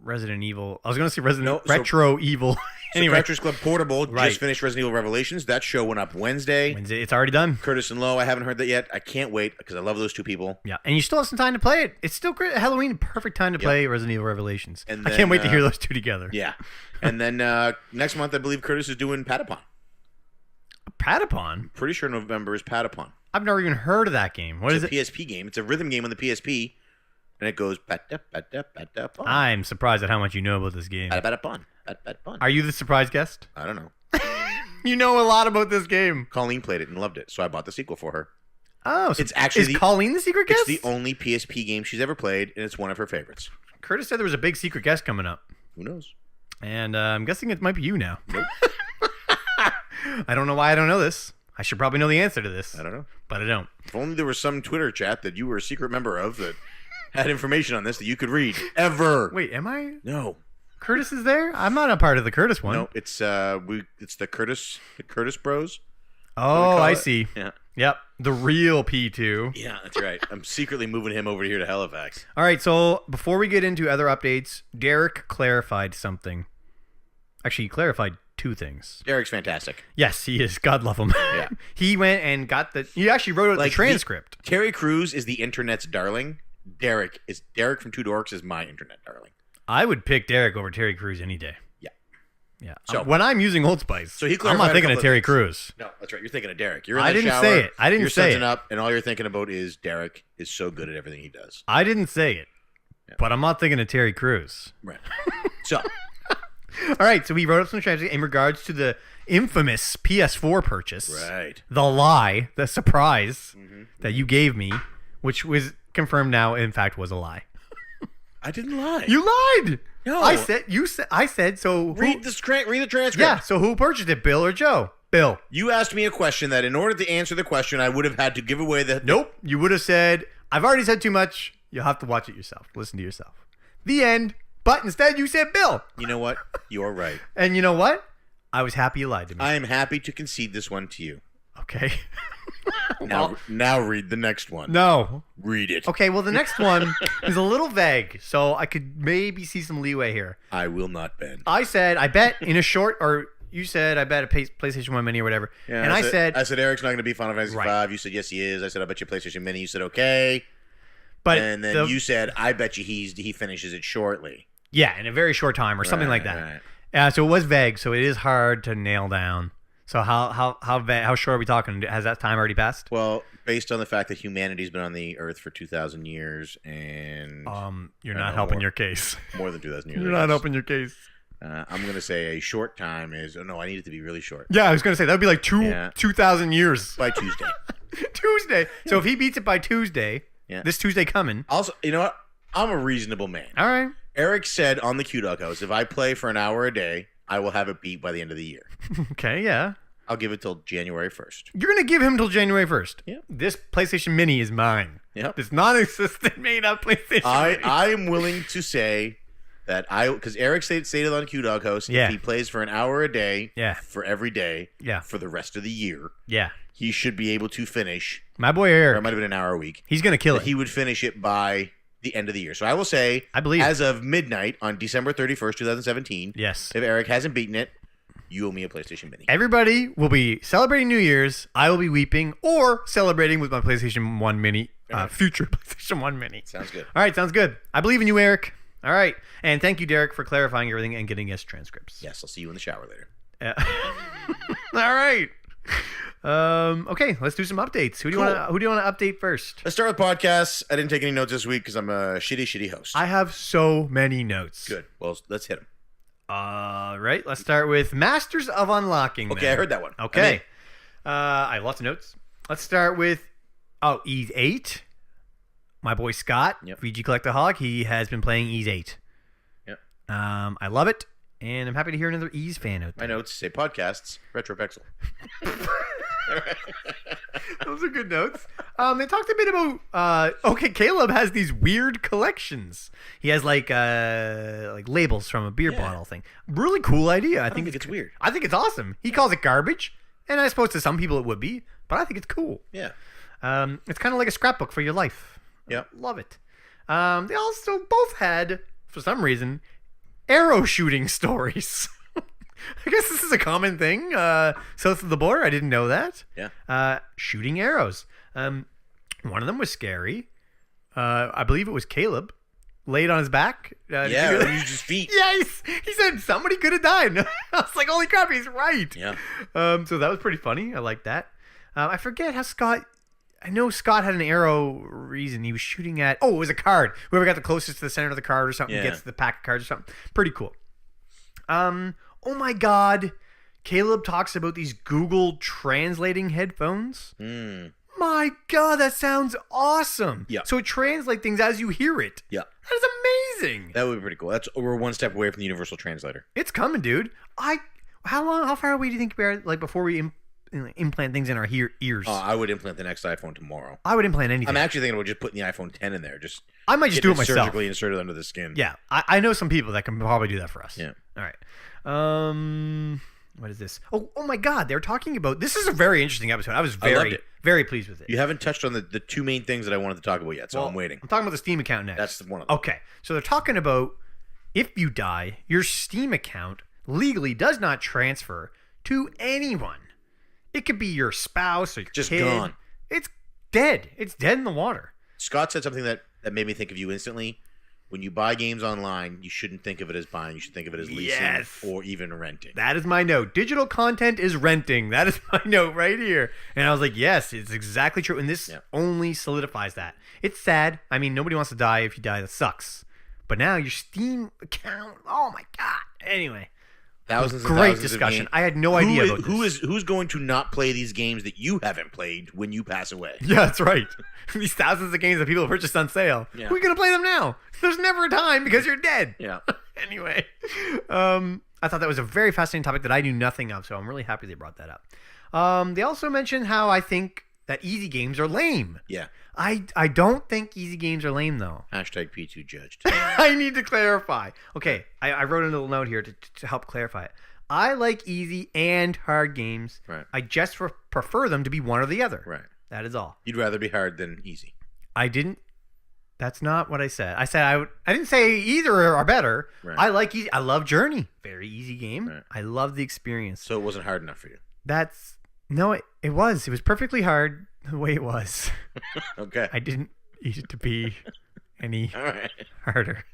Resident Evil. I was going to say No, so- Retro Evil. so Anyway, Cartridge Club Portable Right. just finished Resident Evil Revelations. That show went up Wednesday. Wednesday, it's already done. Curtis and Lowe, I haven't heard that yet. I can't wait because I love those two people. Yeah, and you still have some time to play it. It's still great. Halloween, perfect time to play Resident Evil Revelations. And I then, can't wait to hear those two together. Yeah. And then next month, I believe Curtis is doing Patapon. Patapon? Pretty sure November is Patapon. I've never even heard of that game. What is It's it? a PSP game. It's a rhythm game on the PSP. And it goes Patapon. I'm surprised at how much you know about this game. Patapon. Are you the surprise guest? I don't know. You know a lot about this game. Colleen played it and loved it, so I bought the sequel for her. Oh, so It's actually is Colleen the secret guest? It's the only PSP game she's ever played, and it's one of her favorites. Curtis said there was a big secret guest coming up, Who knows? and I'm guessing it might be you now. Nope. I don't know why I don't know this. I should probably know the answer to this, I don't know. but I don't. If only there was some Twitter chat that you were a secret member of that had information on this that you could read. Ever. Wait, am I? No. Curtis is there? I'm not a part of the Curtis one. No, it's the Curtis Bros. Oh, call I it. see. Yeah. Yep, the real P2. Yeah, that's right. I'm secretly moving him over here to Halifax. All right, so before we get into other updates, Derek clarified something. Actually, he clarified two things. Derek's fantastic. Yes, he is. God love him. Yeah. He went and got he actually wrote out Like the transcript. Terry Crews is the internet's darling. Derek from Two Dorks is my internet darling. I would pick Derek over Terry Crews any day. Yeah. Yeah. So- When I'm using Old Spice, So he I'm clarified not a thinking couple of Terry of things. Crews. No, that's right. You're thinking of Derek. You're in I the didn't shower, say it. I didn't you're say sunsing it. up, and all you're thinking about is Derek is so good at everything he does. I didn't say it, but I'm not thinking of Terry Crews. Right. So, All right, so he wrote up some transcripts in regards to the infamous PS4 purchase. right. The lie, the surprise Mm-hmm. that you gave me, which was confirmed now, in fact, was a lie. I didn't lie. You lied. No. I said so. read the transcript. Yeah. So who purchased it, Bill or Joe? Bill. You asked me a question that, in order to answer the question, I would have had to give away the. Nope. You would have said, "I've already said too much. You'll have to watch it yourself. Listen to yourself." The end. But instead, you said Bill. You know what? You're right. And you know what? I was happy you lied to me. I am happy to concede this one to you. Okay. Now read the next one. No. Read it. Okay. Well, the next one is a little vague, so I could maybe see some leeway here. I will not bend. I said, I bet in a short, or you said, I bet a PlayStation 1 Mini or whatever. Yeah, and I said, Eric's not going to be Final Fantasy Right. V. You said, yes, he is. I said, I bet you PlayStation Mini. You said, okay. but And then you said, I bet you he finishes it shortly. yeah, in a very short time or something like Right, that. right. So it was vague, so it is hard to nail down. So how short are we talking? Has that time already passed? Well, based on the fact that humanity's been on the Earth for 2,000 years and You're I not know helping more. your case. more than 2,000 years. You're I not guess. helping your case. I'm going to say a short time is. Oh, no, I need it to be really short. Yeah, I was gonna say that would be like Yeah. 2,000 years. By Tuesday. Tuesday. So if he beats it by Tuesday, Yeah. this Tuesday coming. Also, you know what? I'm a reasonable man. All right. Eric said on the Q Dog House, if I play for an hour a day, I will have it beat by the end of the year. Okay. Yeah. I'll give it till January 1st. You're going to give him till January 1st. Yeah. This PlayStation Mini is mine. Yep. This non-existent made-up PlayStation Mini. I am willing to say that because Eric stated on Q Dog Host, Yeah. if he plays for an hour a day, Yeah. for every day, Yeah. for the rest of the year, Yeah. he should be able to finish. My boy Or it Eric, might have been an hour a week. he's going to kill That it. he would finish it by the end of the year. So I will say, I believe. as of midnight on December 31st, 2017, Yes. if Eric hasn't beaten it, you owe me a PlayStation Mini. Everybody will be celebrating New Year's. I will be weeping or celebrating with my PlayStation 1 Mini, future PlayStation 1 Mini. Sounds good. All right, sounds good. I believe in you, Eric. All right. And thank you, Derek, for clarifying everything and getting us transcripts. Yes, I'll see you in the shower later. All right. Okay, let's do some updates. Who do you Cool. want to update first? Let's start with podcasts. I didn't take any notes this week because I'm a shitty host. I have so many notes. Good. Well, let's hit them. All right, let's start with Masters of Unlocking. Okay, then. I heard that one. Okay. I have lots of notes. Let's start with Ease 8. My boy Scott, Yep. VG Collectaholic, he has been playing Ease 8. Yep. I love it, and I'm happy to hear another Ease fan out My there. notes say podcasts, RetroPixel. Those are good notes. They talked a bit about Caleb has these weird collections. He has like labels from a beer bottle thing. Really cool idea. I think it's weird. I think it's awesome. He calls it garbage, and I suppose to some people it would be, but I think it's cool. Yeah. It's kind of like a scrapbook for your life. Yeah. Love it. They also both had, for some reason, arrow shooting stories. I guess this is a common thing south of the border. I didn't know that. Yeah. Shooting arrows. One of them was scary. I believe it was Caleb. Laid on his back. Yeah, or used his feet. Yeah, he said somebody could have died. I was like, holy crap, he's right. Yeah. So that was pretty funny. I like that. I forget how Scott... I know Scott had an arrow reason. He was shooting at... Oh, it was a card. Whoever got the closest to the center of the card or something gets the pack of cards or something. Pretty cool. Oh my God. Caleb talks about these Google translating headphones. My God, that sounds awesome. Yeah. So it translates things as you hear it. Yeah. That is amazing. That would be pretty cool. We're one step away from the universal translator. It's coming, dude. How far away do you think we are, like, before we implant things in our ears? I would implant the next iPhone tomorrow. I would implant anything. I'm actually thinking about just putting the iPhone 10 in there. I might just do it myself. Surgically inserted under the skin. Yeah, I know some people that can probably do that for us. Yeah. All right. What is this? Oh my God, they're talking about. This is a very interesting episode. I was I loved very, it. very pleased with it. You haven't touched on the two main things that I wanted to talk about yet, so I'm waiting. I'm talking about the Steam account next. That's one of them. Okay, so they're talking about if you die, your Steam account legally does not transfer to anyone. It could be your spouse or your Just kid. gone. It's dead. It's dead in the water. Scott said something that made me think of you instantly. When you buy games online, you shouldn't think of it as buying. You should think of it as leasing Yes. or even renting. That is my note. Digital content is renting. That is my note right here. And I was like, yes, it's exactly true. And this only solidifies that. It's sad. I mean, nobody wants to die. If you die, that sucks. But now your Steam account, oh my God. Anyway. Thousands and Great thousands of discussion. games. I had no idea about this. Who's going to not play these games that you haven't played when you pass away? Yeah, that's right. These thousands of games that people purchased on sale. Yeah. We're going to play them now. There's never a time because you're dead. Yeah. Anyway, I thought that was a very fascinating topic that I knew nothing of, so I'm really happy they brought that up. They also mentioned how I think that easy games are lame. Yeah. I don't think easy games are lame, though. Hashtag P2 judged. I need to clarify. Okay, I wrote a little note here to help clarify it. I like easy and hard games. Right. I just prefer them to be one or the other. Right. That is all. You'd rather be hard than easy. I didn't. That's not what I said. I said I didn't say either are better. Right. I like easy. I love Journey. Very easy game. Right. I love the experience. So it wasn't hard enough for you. It was. It was perfectly hard the way it was. Okay. I didn't need it to be any All right. harder.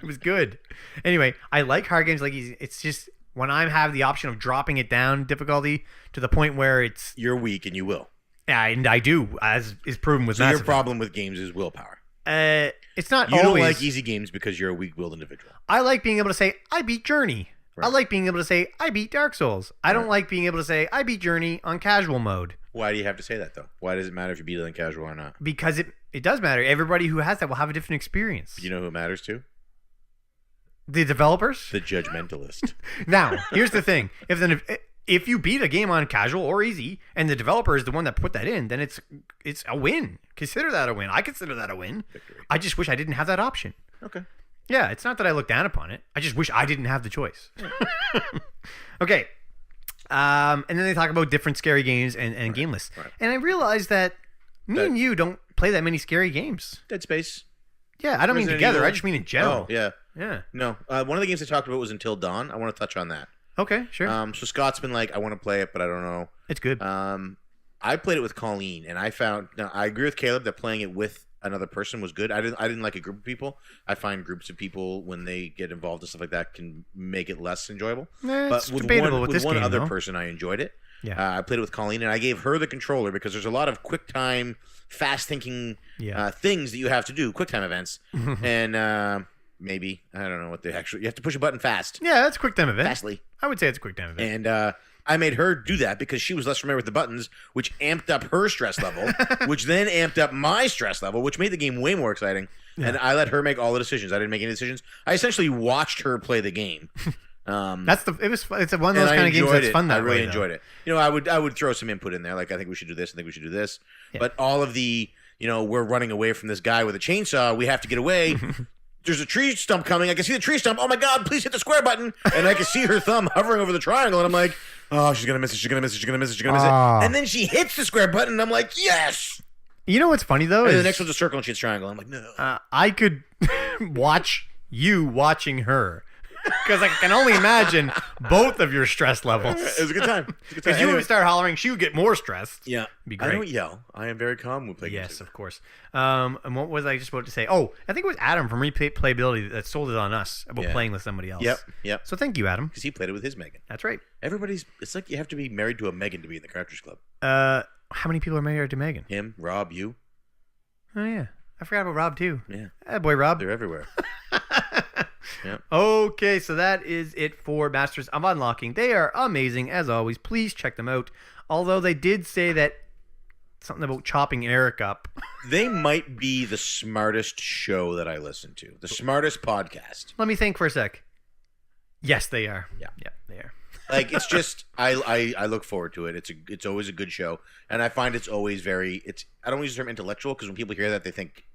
It was good. Anyway, I like hard games like easy. It's just when I have the option of dropping it down difficulty to the point where it's You're weak and you will. and I do, as is proven with So Mass your Effect. problem with games is willpower. It's not You always. don't like easy games because you're a weak-willed individual. I like being able to say I beat Journey. I Right. like being able to say I beat Dark Souls. I don't Right. like being able to say I beat Journey on casual mode Why do you have to say that, though? Why does it matter if you beat it on casual or not? because it does matter. Everybody who has that will have a different experience. You know who it matters to? The developers. The judgmentalist. Now, here's the thing: if you beat a game on casual or easy, and the developer is the one that put that in, then it's a win. Consider that a win. I consider that a win. Victory. I just wish I didn't have that option. Okay. Yeah, it's not that I look down upon it. I just wish I didn't have the choice. Okay. And then they talk about different scary games and game lists. Right. And I realized that me and you don't play that many scary games. Dead Space. Yeah, I don't mean together. I just mean in general. Oh, yeah. Yeah. No. One of the games I talked about was Until Dawn. I want to touch on that. Okay, sure. So Scott's been like, I want to play it, but I don't know. It's good. I played it with Colleen, and I found. Now, I agree with Caleb that playing it with another person was good. I didn't like a group of people. I find groups of people when they get involved and stuff like that can make it less enjoyable. It's with debatable one, with with this one game, other though. person, I enjoyed it. Yeah. I played it with Colleen, and I gave her the controller because there's a lot of quick time, fast thinking things that you have to do, quick time events, and maybe I don't know what they actually. You have to push a button fast. Yeah, that's a quick time event. Fastly. I would say it's a quick time event. And I made her do that because she was less familiar with the buttons, which amped up her stress level, which then amped up my stress level, which made the game way more exciting. Yeah. And I let her make all the decisions. I didn't make any decisions. I essentially watched her play the game. It's one of those kind of games that's fun that way. I really enjoyed it. You know, I would throw some input in there, like I think we should do this. I think we should do this. Yeah. But all of the, we're running away from this guy with a chainsaw. We have to get away. There's a tree stump coming. I can see the tree stump. Oh my God, please hit the square button. And I can see her thumb hovering over the triangle. And I'm like, oh, she's going to miss it. She's going to miss it. She's going to miss it. She's going to miss it. And then she hits the square button. And I'm like, yes. You know what's funny, though? And the next one's a circle and she hits triangle. I'm like, no. I could watch you watching her. Because I can only imagine both of your stress levels. It was a good time. Because you would start hollering, she would get more stressed. Yeah. Be great. I don't yell. I am very calm when playing. Yes, of course. And what was I just about to say? Oh, I think it was Adam from Replayability that sold it on us about playing with somebody else. Yep. So thank you, Adam. Because he played it with his Megan. That's right. It's like you have to be married to a Megan to be in the Cartridge Club. How many people are married to Megan? Him, Rob, you. Oh, yeah. I forgot about Rob, too. Yeah. That boy, Rob. They're everywhere. Yeah. Okay, so that is it for Masters of Unlocking. They are amazing, as always. Please check them out. Although they did say that something about chopping Eric up. They might be the smartest show that I listen to. The smartest podcast. Let me think for a sec. Yes, they are. Yeah, they are. Like, it's just I look forward to it. It's always a good show, and I find it's always very. I don't use the term intellectual because when people hear that they think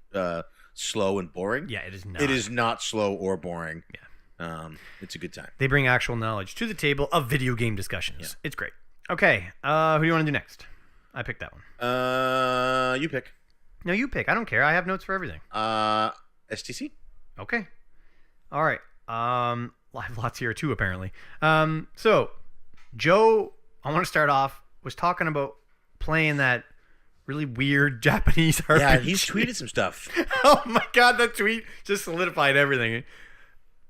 slow and boring. Yeah, it is not. It is not slow or boring. Yeah. It's a good time. They bring actual knowledge to the table of video game discussions. Yeah. It's great. Okay, who do you want to do next? I picked that one. You pick. No, you pick. I don't care. I have notes for everything. STC. Okay. All right. I have lots here too, apparently. So, Joe, I want to start off, was talking about playing that really weird Japanese RPG. Yeah, he's tweeted some stuff. Oh my God, that tweet just solidified everything.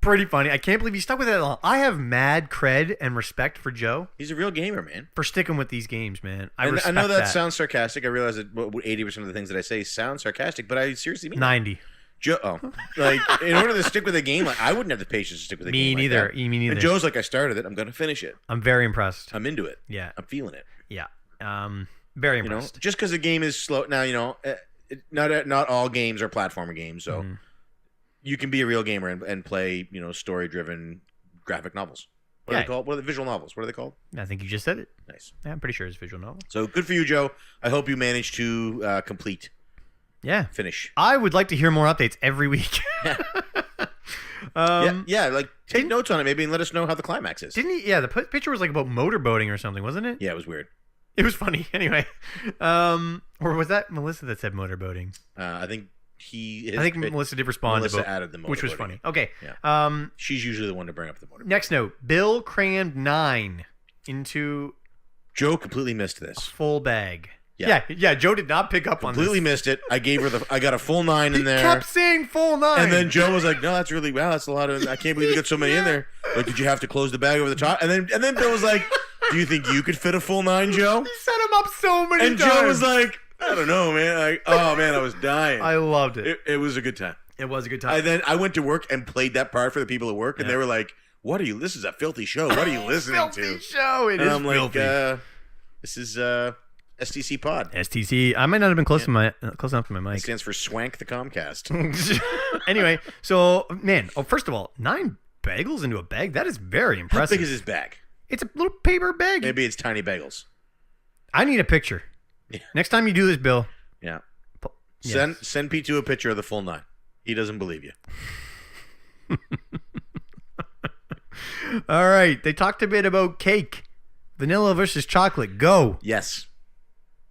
Pretty funny. I can't believe he stuck with it that long. I have mad cred and respect for Joe. He's a real gamer, man. For sticking with these games, man. I know that sounds sarcastic. I realize that 80% of the things that I say sound sarcastic, but I seriously mean 90. Joe, like, in order to stick with a game, like, I wouldn't have the patience to stick with a game. Me neither. And Joe's like, I started it. I'm going to finish it. I'm very impressed. I'm into it. Yeah. I'm feeling it. Yeah. Very impressed. Just because the game is slow. Now, not all games are platformer games, so you can be a real gamer and play, story-driven graphic novels. What are they called? What are the visual novels? What are they called? I think you just said it. Nice. Yeah, I'm pretty sure it's visual novel. So good for you, Joe. I hope you manage to complete. Yeah. Finish. I would like to hear more updates every week. Like take notes on it maybe and let us know how the climax is. Didn't he? Yeah, the picture was like about motorboating or something, wasn't it? Yeah, it was weird. It was funny. Anyway, or was that Melissa that said motorboating? I think Melissa did respond. Melissa added the motorboating, which was funny. Okay. Yeah. She's usually the one to bring up the motorboating. Next note: Bill crammed 9 into. Joe completely missed this. A full bag. Yeah. Joe did not pick up on this. Completely missed it. I gave her I got a full 9 in there. He kept saying full 9. And then Joe was like, "No, that's a lot of. I can't believe you got so many in there. Like, did you have to close the bag over the top?" And then Bill was like, "Do you think you could fit a full 9, Joe?" He set him up so many times. And Joe was like, "I don't know, man. Like, oh man, I was dying. I loved it. It was a good time. It was a good time. I went to work and played that part for the people at work, and they were like, "What are you? This is a filthy show. What are you listening filthy to?" Show. It and is I'm filthy. Like, this is STC Pod. STC. I might not have been close enough to my mic. It stands for Swank the Comcast. Anyway, so man, first of all, 9 bagels into a bag. That is very impressive. How big is his bag? It's a little paper bag. Maybe it's tiny bagels. I need a picture. Yeah. Next time you do this, Bill. Yeah. Yes. Send P2 a picture of the full 9. He doesn't believe you. All right. They talked a bit about cake. Vanilla versus chocolate. Go. Yes.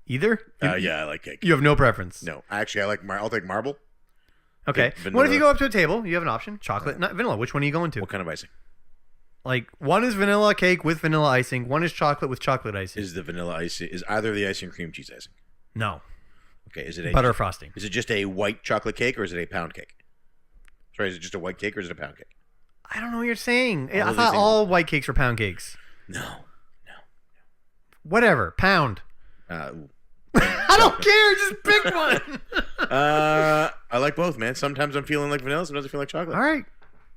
Either? Yeah, I like cake. You have no preference. No, actually, I'll take marble. Okay. What if you go up to a table? You have an option. Chocolate, not vanilla. Which one are you going to? What kind of icing? Like, one is vanilla cake with vanilla icing. One is chocolate with chocolate icing. Is the vanilla icing? Is either the icing cream cheese icing? No. Okay. Is it Butter frosting. Is it just a white chocolate cake or is it a pound cake? Sorry, is it just a white cake or is it a pound cake? I don't know what you're saying. All I of thought these all white cakes were pound cakes. No. Whatever. Pound. Ooh. I don't care. Just pick one. I like both, man. Sometimes I'm feeling like vanilla. Sometimes I feel like chocolate. All right.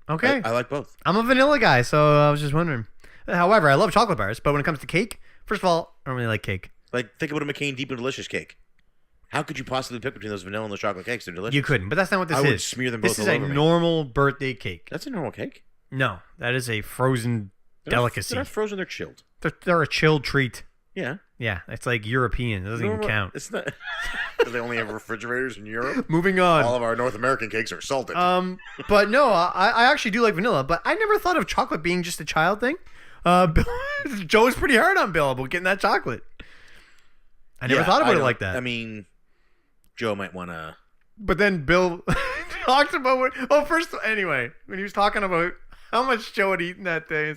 Okay. I like both. I'm a vanilla guy, so I was just wondering. However, I love chocolate bars, but when it comes to cake, first of all, I don't really like cake. Like, think about a McCain Deep and Delicious cake. How could you possibly pick between those vanilla and those chocolate cakes? They're delicious. You couldn't, but that's not what this I is. would smear them both This is all a over me. normal birthday cake. That's a normal cake. No, that is a frozen delicacy. They're not frozen. They're chilled. They're a chilled treat. Yeah. Yeah, it's like European. It doesn't even count. It's not. Because they only have refrigerators in Europe. Moving on. All of our North American cakes are salted. But no, I actually do like vanilla, but I never thought of chocolate being just a child thing. Joe was pretty hard on Bill about getting that chocolate. I never thought about it like that. I mean, Joe might want to. But then Bill talked about anyway, when he was talking about how much Joe had eaten that day.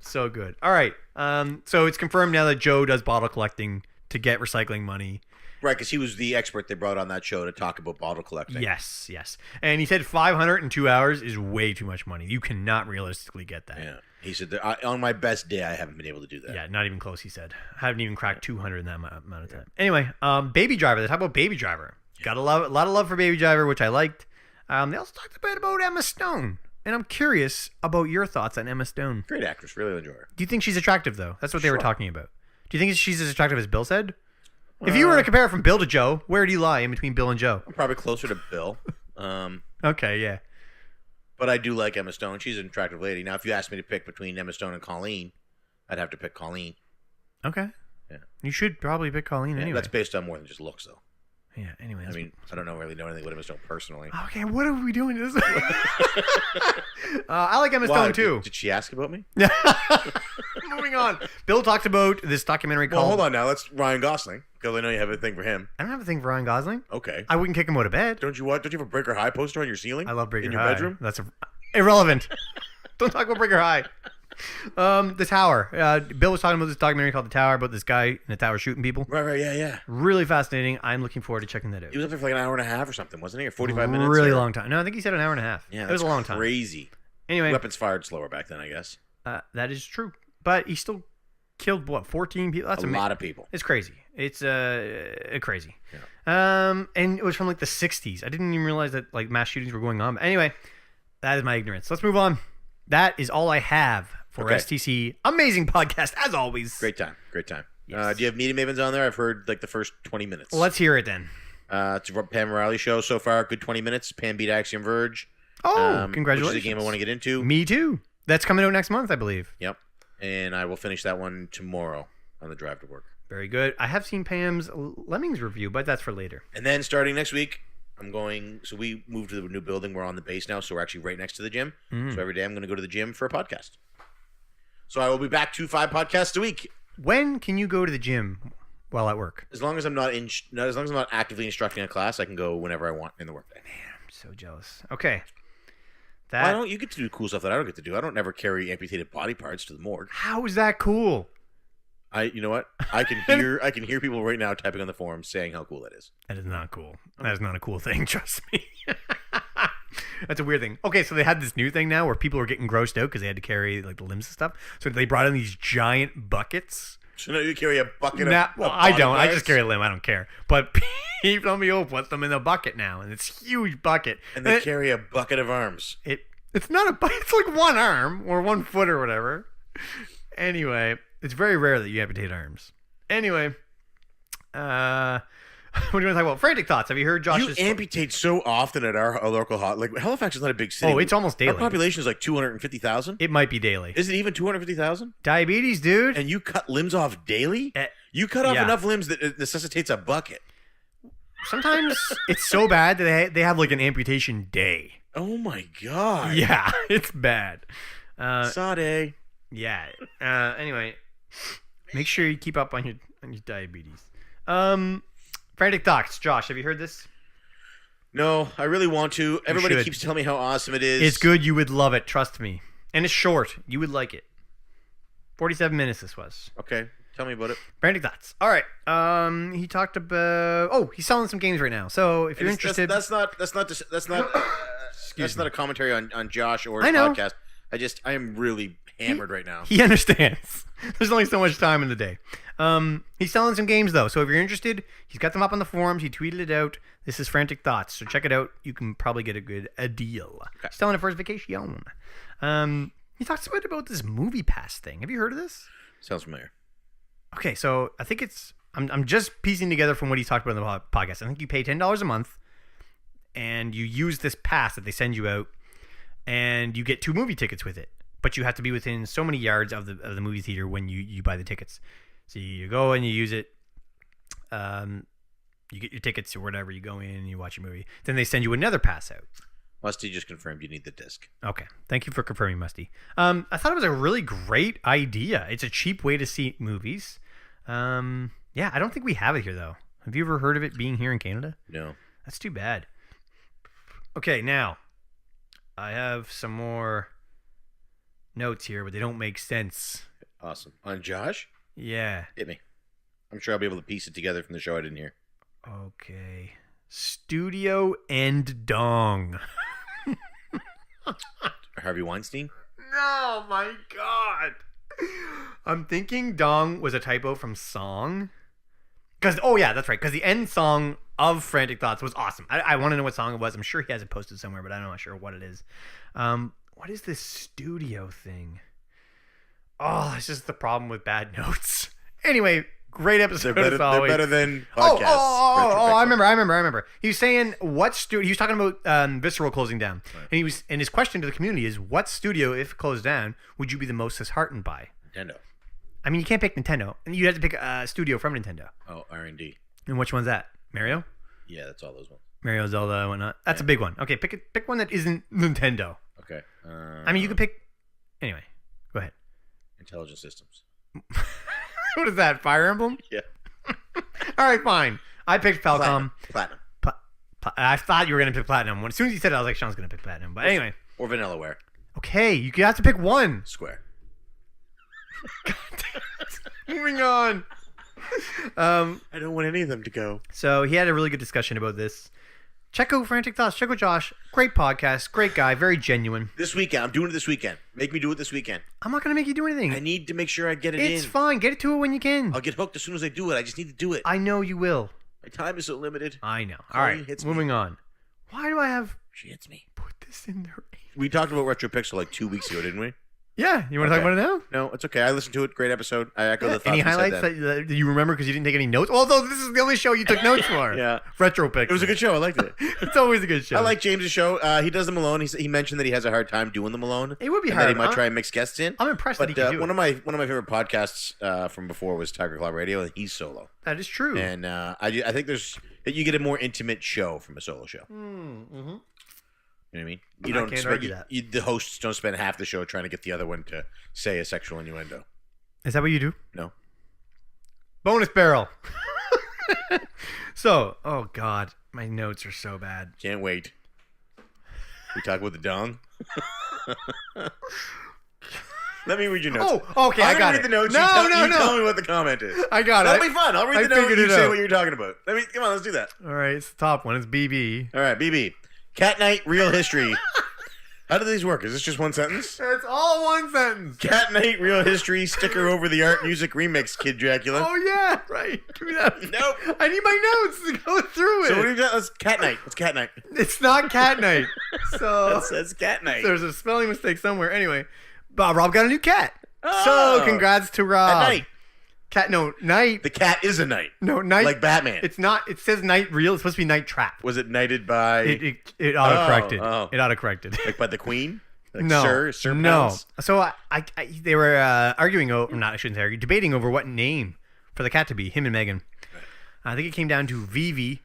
So good. All right. So it's confirmed now that Joe does bottle collecting to get recycling money. Right, because he was the expert they brought on that show to talk about bottle collecting. Yes. And he said 502 hours is way too much money. You cannot realistically get that. Yeah. He said, on my best day, I haven't been able to do that. Yeah, not even close, he said. I haven't even cracked 200 in that amount of time. Anyway, Baby Driver. They talk about Baby Driver. Got a lot of love for Baby Driver, which I liked. They also talked a bit about Emma Stone. And I'm curious about your thoughts on Emma Stone. Great actress. Really enjoy her. Do you think she's attractive, though? That's what they were talking about. Do you think she's as attractive as Bill said? If you were to compare from Bill to Joe, where do you lie in between Bill and Joe? I'm probably closer to Bill. Okay, yeah. But I do like Emma Stone. She's an attractive lady. Now, if you asked me to pick between Emma Stone and Colleen, I'd have to pick Colleen. Okay. Yeah. You should probably pick Colleen anyway. That's based on more than just looks, though. Yeah, anyway. I mean, I don't really know anything about Emma Stone personally. Okay, what are we doing? I like Emma Stone, too. Did she ask about me? Moving on. Bill talked about this documentary called... Well, hold on now. Let's Ryan Gosling, because I know you have a thing for him. I don't have a thing for Ryan Gosling. Okay. I wouldn't kick him out of bed. Don't you have a Breaker High poster on your ceiling? I love Breaker High. In your bedroom? That's irrelevant. Don't talk about Breaker High. The Tower. Bill was talking about this documentary called The Tower, about this guy in the tower shooting people. Right, yeah. Really fascinating. I'm looking forward to checking that out. He was up there for like an hour and a half or something, wasn't he? Or 45 minutes? Really long time. No, I think he said an hour and a half. Yeah, it was a long time. Crazy. Anyway, Weapons fired slower back then, I guess. that is true. But he still killed 14 people. That's a lot of people. It's crazy. It's crazy. Yeah. And it was from like the 60s. I didn't even realize that like mass shootings were going on. But anyway, that is my ignorance. Let's move on. That is all I have for STC. Amazing podcast as always. Great time. Yes. Do you have Media Mavens on there? I've heard like the first 20 minutes. Let's hear it then. It's a Pam Riley show so far. Good 20 minutes. Pam beat Axiom Verge. Oh, congratulations. Which is a game I want to get into. Me too. That's coming out next month, I believe. Yep. And I will finish that one tomorrow on the drive to work. Very good. I have seen Pam's Lemmings review, but that's for later. And then starting next week, so we moved to the new building. We're on the base now, so we're actually right next to the gym. So every day I'm going to go to the gym for a podcast. So I will be back to 5 podcasts a week. When can you go to the gym while at work? As long as I'm not actively instructing a class, I can go whenever I want in the workday. Man, I'm so jealous. Okay. Why don't you get to do cool stuff that I don't get to do? I don't never carry amputated body parts to the morgue. How is that cool? You know what? I can hear people right now typing on the forums saying how cool that is. That is not cool. That is not a cool thing, trust me. That's a weird thing. Okay, so they had this new thing now where people are getting grossed out because they had to carry like the limbs and stuff. So they brought in these giant buckets. So now you carry a bucket well, I don't. I just carry a limb. I don't care. But people on me put them in the bucket now, and it's a huge bucket. And they carry a bucket of arms. It's not a bucket. It's like one arm or 1 foot or whatever. Anyway, it's very rare that you amputate arms. Anyway, What do you want to talk about? Frantic thoughts. Have you heard You Josh's? amputate so often at our local like Halifax is not a big city. Oh, it's almost Our daily. population is like 250,000. It might be daily. Is it even 250,000? Diabetes, dude. And you cut limbs off daily? You cut off yeah. enough limbs that it necessitates a bucket. Sometimes it's so bad that they have like an amputation day. Oh my god. Yeah, it's bad. Sade. Yeah. Anyway, make sure you keep up on your diabetes. Frantic thoughts. Josh, have you heard this? No, I really want to. Everybody should. keeps telling me how awesome it is. It's good. You would love it. Trust me. And it's short. You would like it. 47 minutes this was. Okay, tell me about it. Frantic thoughts. All right. He talked about. Oh, he's selling some games right now. So if you're interested, That's not a commentary on Josh or I his know. podcast. I am really hammered right now. he understands. There's only so much time in the day. He's selling some games though. So if you're interested, he's got them up on the forums. He tweeted it out. This is Frantic Thoughts. So check it out. You can probably get a deal. Okay. He's selling it for his vacation. He talks about this movie pass thing. Have you heard of this? Sounds familiar. Okay, so I think I'm just piecing together from what he talked about in the podcast. I think you pay $10 a month, and you use this pass that they send you out, and you get 2 movie tickets with it. But you have to be within so many yards of the movie theater when you buy the tickets. So you go and you use it. You get your tickets or whatever. You go in and you watch your movie. Then they send you another pass out. Musty just confirmed you need the disc. Okay. Thank you for confirming, Musty. I thought it was a really great idea. It's a cheap way to see movies. Yeah, I don't think we have it here, though. Have you ever heard of it being here in Canada? No. That's too bad. Okay, now, I have some more notes here, but they don't make sense. Awesome. On Josh? Yeah. Hit me. I'm sure I'll be able to piece it together from the show I didn't hear. Okay. Studio and Dong. Harvey Weinstein? No, my God. I'm thinking Dong was a typo from song. Oh yeah, that's right. Because the end song of Frantic Thoughts was awesome. I want to know what song it was. I'm sure he has it posted somewhere, but I'm not sure what it is. What is this studio thing? Oh, it's just the problem with bad notes. Anyway, great episode. They're better than podcasts. I remember. He was saying what studio. He was talking about Visceral closing down, right. And his question to the community is, what studio, if closed down, would you be the most disheartened by? Nintendo. I mean, you can't pick Nintendo, and you have to pick a studio from Nintendo. Oh, R&D. And which one's that? Mario? Yeah, that's all those ones. Mario, Zelda, and whatnot. That's a big one. Okay, pick one that isn't Nintendo. Okay. I mean, you could pick. Anyway, go ahead. Intelligent Systems. What is that? Fire Emblem? Yeah. All right, fine. I picked Falcom. Platinum. I thought you were going to pick Platinum. As soon as you said it, I was like, Sean's going to pick Platinum. But anyway. Or Vanillaware. Okay, you have to pick one. Square. Moving on. I don't want any of them to go. So he had a really good discussion about this. Check out Frantic Thoughts. Check out Josh. Great podcast. Great guy. Very genuine. This weekend. I'm doing it this weekend. Make me do it this weekend. I'm not going to make you do anything. I need to make sure I get it in. It's fine. Get it to it when you can. I'll get hooked as soon as I do it. I just need to do it. I know you will. My time is so limited. I know. Chloe All right. hits Moving on. Why do I have She hits me. put this in there? We talked about Retro Pixel like 2 weeks ago, didn't we? Yeah. You want to talk about it now? No, it's okay. I listened to it. Great episode. I echo the thoughts. Any you said highlights then. that you remember because you didn't take any notes? Although this is the only show you took notes for. Yeah. Retro Pixel. It was a good show. I liked it. It's always a good show. I like James's show. He does them alone. He mentioned that he has a hard time doing them alone. It would be and hard. That he might try and mix guests in. I'm impressed But that he can do one it. of my favorite podcasts from before was Tiger Club Radio, and he's solo. That is true. And I think you get a more intimate show from a solo show. Mm-hmm. You know what I mean? I can't argue that. The hosts don't spend half the show trying to get the other one to say a sexual innuendo. Is that what you do? No. Bonus barrel. So, oh God, my notes are so bad. Can't wait. We talk about the dong. Let me read your notes. Oh, okay, I got read it. the notes. No, you no. tell me what the comment is. I got it. That'll be fun. I'll read the note. figured You it say out. what you're talking about. Come on, let's do that. All right, it's the top one. It's BB. All right, BB. Cat Night Real History. How do these work? Is this just one sentence? It's all one sentence. Cat Night Real History sticker over the art music remix, Kid Dracula. Oh yeah, right. Give me that. Nope. I need my notes to go through it. So what do you got? Let's Cat Night. It's Cat Night. It's not Cat Night. So It says Cat Night. there's a spelling mistake somewhere. Anyway, Rob got a new cat. Oh. So congrats to Rob. At night. Cat. No, night. The cat is a knight. No, night. Like Batman. It's not. It says night real. It's supposed to be night trap. Was it knighted by... It auto-corrected. Oh. It auto-corrected. Like by the queen? Like No. Sir No. Pounce? So they were arguing over... Not, I shouldn't say arguing. Debating over what name for the cat to be. Him and Megan. I think it came down to Vivi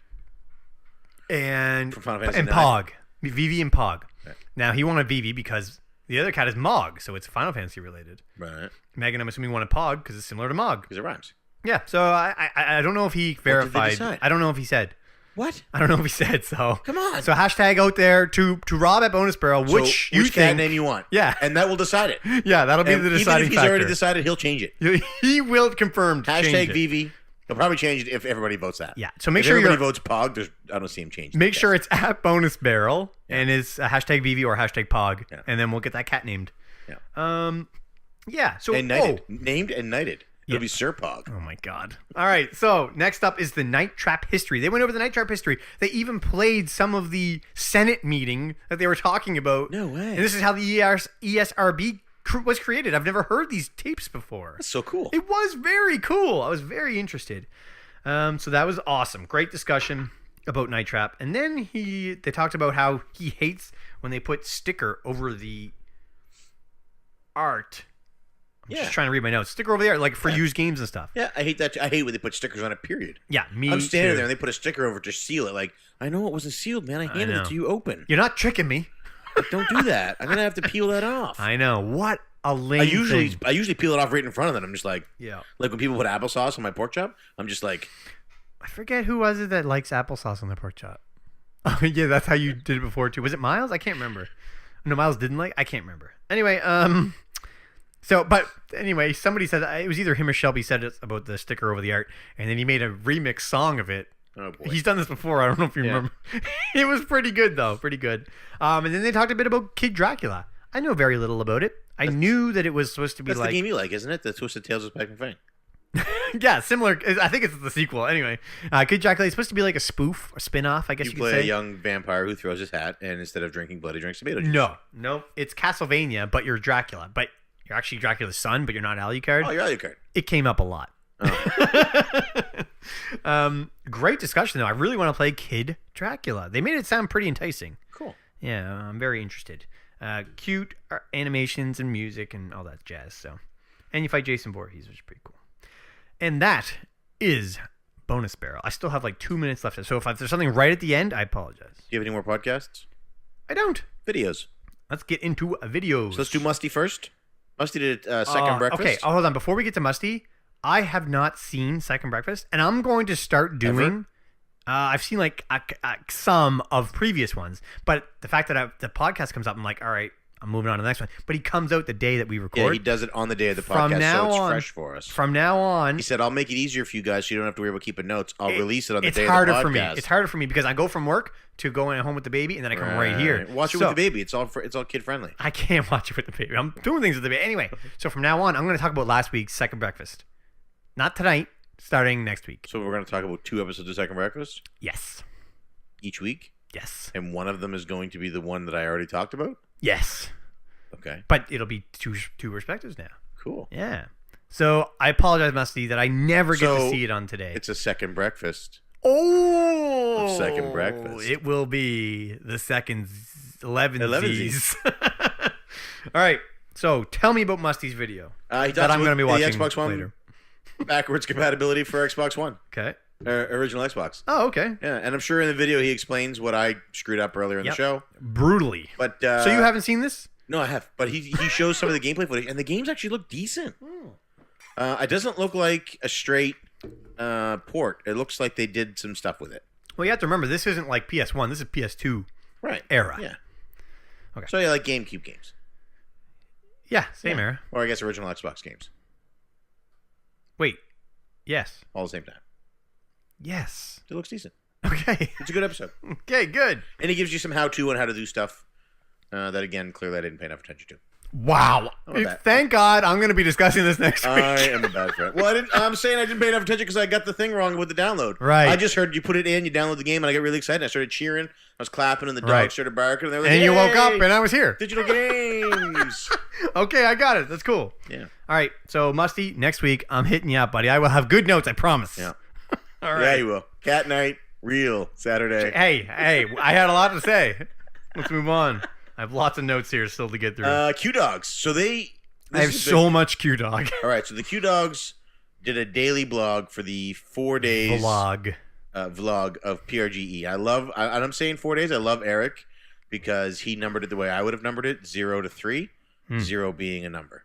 and From Final Fantasy IX? Pog. Vivi and Pog. Right. Now, he wanted Vivi because the other cat is Mog, so it's Final Fantasy related. Right. Megan, I'm assuming, wanted Pog because it's similar to Mog. Because it rhymes. Yeah, so I don't know if he verified. decide? I don't know if he said. What? I don't know if he said, so. Come on. So hashtag out there to Rob at Bonus Barrel, which you cat think. name you want. Yeah. And that will decide it. Yeah, that'll be And the deciding even if he's factor. already decided, he'll change it. He will confirm to change Hashtag it. Vivi. He'll probably change it if everybody votes that. Yeah, so make if sure everybody you're. votes Pog, I don't see him change. Make sure it's at Bonus Barrel and is hashtag Vivi or hashtag Pog, and then we'll get that cat named. Yeah. Yeah. So And knighted. Named and knighted. It'll be Sir Pog. Oh my God. All right. So next up is the Night Trap history. They went over the Night Trap history. They even played some of the Senate meeting that they were talking about. No way. And this is how the ESRB was created. I've never heard these tapes before. That's so cool. It was very cool. I was very interested. So that was awesome. Great discussion about Night Trap. And then they talked about how he hates when they put sticker over the art. I'm just trying to read my notes. Sticker over there, like for used games and stuff. Yeah, I hate that. I hate when they put stickers on it, period. Yeah, me I'm standing too. there and they put a sticker over to seal it. Like, I know it wasn't sealed, man. I handed know. it to you open. You're not tricking me. Like, don't do that. I'm going to have to peel that off. I know. What a lame I usually thing. peel it off right in front of them. I'm just like, Yeah. like when people put applesauce on my pork chop, I'm just like, I forget who was it that likes applesauce on their pork chop. Oh, yeah, that's how you did it before, too. Was it Miles? I can't remember. No, Miles didn't like? I can't remember. Anyway, somebody said, it was either him or Shelby said it about the sticker over the art, and then he made a remix song of it. oh boy. He's done this before. I don't know if you remember. It was pretty good, though. Pretty good. And then they talked a bit about Kid Dracula. I know very little about it. I knew that it was supposed to be That's like... the game you like, isn't it? The Twisted Tales of Spike McFang. Yeah, similar. I think it's the sequel. Anyway, Kid Dracula is supposed to be like a spoof or spin-off, I guess you could play say. a young vampire who throws his hat, and instead of drinking blood, he drinks tomato juice. No. It's Castlevania, but you're Dracula. But you're actually Dracula's son, but you're not Alucard. Oh, you're Alucard. It came up a lot. Great discussion, though. I really want to play Kid Dracula. They made it sound pretty enticing. Cool. Yeah, I'm very interested. Cute animations and music and all that jazz. So, and you fight Jason Voorhees, which is pretty cool. And that is Bonus Barrel. I still have like 2 minutes left. So if there's something right at the end, I apologize. Do you have any more podcasts? I don't. Videos. Let's get into videos. So let's do Musty first. Musty did Second Breakfast. Okay, hold on. Before we get to Musty, I have not seen Second Breakfast, and I'm going to start doing... I've seen like some of previous ones, but the fact that the podcast comes up, I'm like, all right, I'm moving on to the next one. But he comes out the day that we record. Yeah, he does it on the day of the podcast, so it's fresh for us. From now on, he said, I'll make it easier for you guys so you don't have to worry about keeping notes. I'll release it on the day of the podcast. It's harder for me. It's harder for me because I go from work to going home with the baby, and then I come right here. Watch it with the baby. It's all kid friendly. I can't watch it with the baby. I'm doing things with the baby. Anyway, so from now on, I'm going to talk about last week's Second Breakfast. Not tonight, starting next week. So we're going to talk about 2 episodes of Second Breakfast? Yes. Each week? Yes. And one of them is going to be the one that I already talked about? Yes. Okay. But it'll be two perspectives now. Cool. Yeah. So I apologize, Musty, that I never get to see it on today. It's a second breakfast. Oh! Of Second Breakfast. It will be the second 11s. 11sies. All right. So tell me about Musty's video He that I'm going to be watching the Xbox One later. backwards compatibility for Xbox One. Okay. Original Xbox. Oh, okay. Yeah, and I'm sure in the video he explains what I screwed up earlier in the show. Brutally. But so you haven't seen this? No, I have. But he shows some of the gameplay footage, and the games actually look decent. It doesn't look like a straight port. It looks like they did some stuff with it. Well, you have to remember, this isn't like PS1. This is PS2 era. Yeah. Okay. So you like GameCube games. Yeah, same era. Or I guess original Xbox games. Wait. Yes. All the same time. Yes. It looks decent. Okay. It's a good episode. Okay, good. And he gives you some how-to on how to do stuff that, again, clearly I didn't pay enough attention to. Wow. about that? Thank God I'm going to be discussing this next week. I am a bad friend. Well, I'm saying I didn't pay enough attention because I got the thing wrong with the download. Right. I just heard you put it in, you download the game, and I got really excited. I started cheering. I was clapping, and the dog Right. started barking. And they were like, And you woke up "Yay, and I was here. digital games." Okay, I got it. That's cool. Yeah. All right. So, Musty, next week, I'm hitting you up, buddy. I will have good notes, I promise. Yeah. All right. Yeah, you will. Cat night, real Saturday. Hey, I had a lot to say. Let's move on. I have lots of notes here still to get through. Q Dogs. So I have so much Q Dog. All right. So the Q Dogs did a daily blog for the 4 days Vlog. vlog of PRGE. And I'm saying 4 days. I love Eric because he numbered it the way I would have numbered it, 0 to 3, 0 being a number.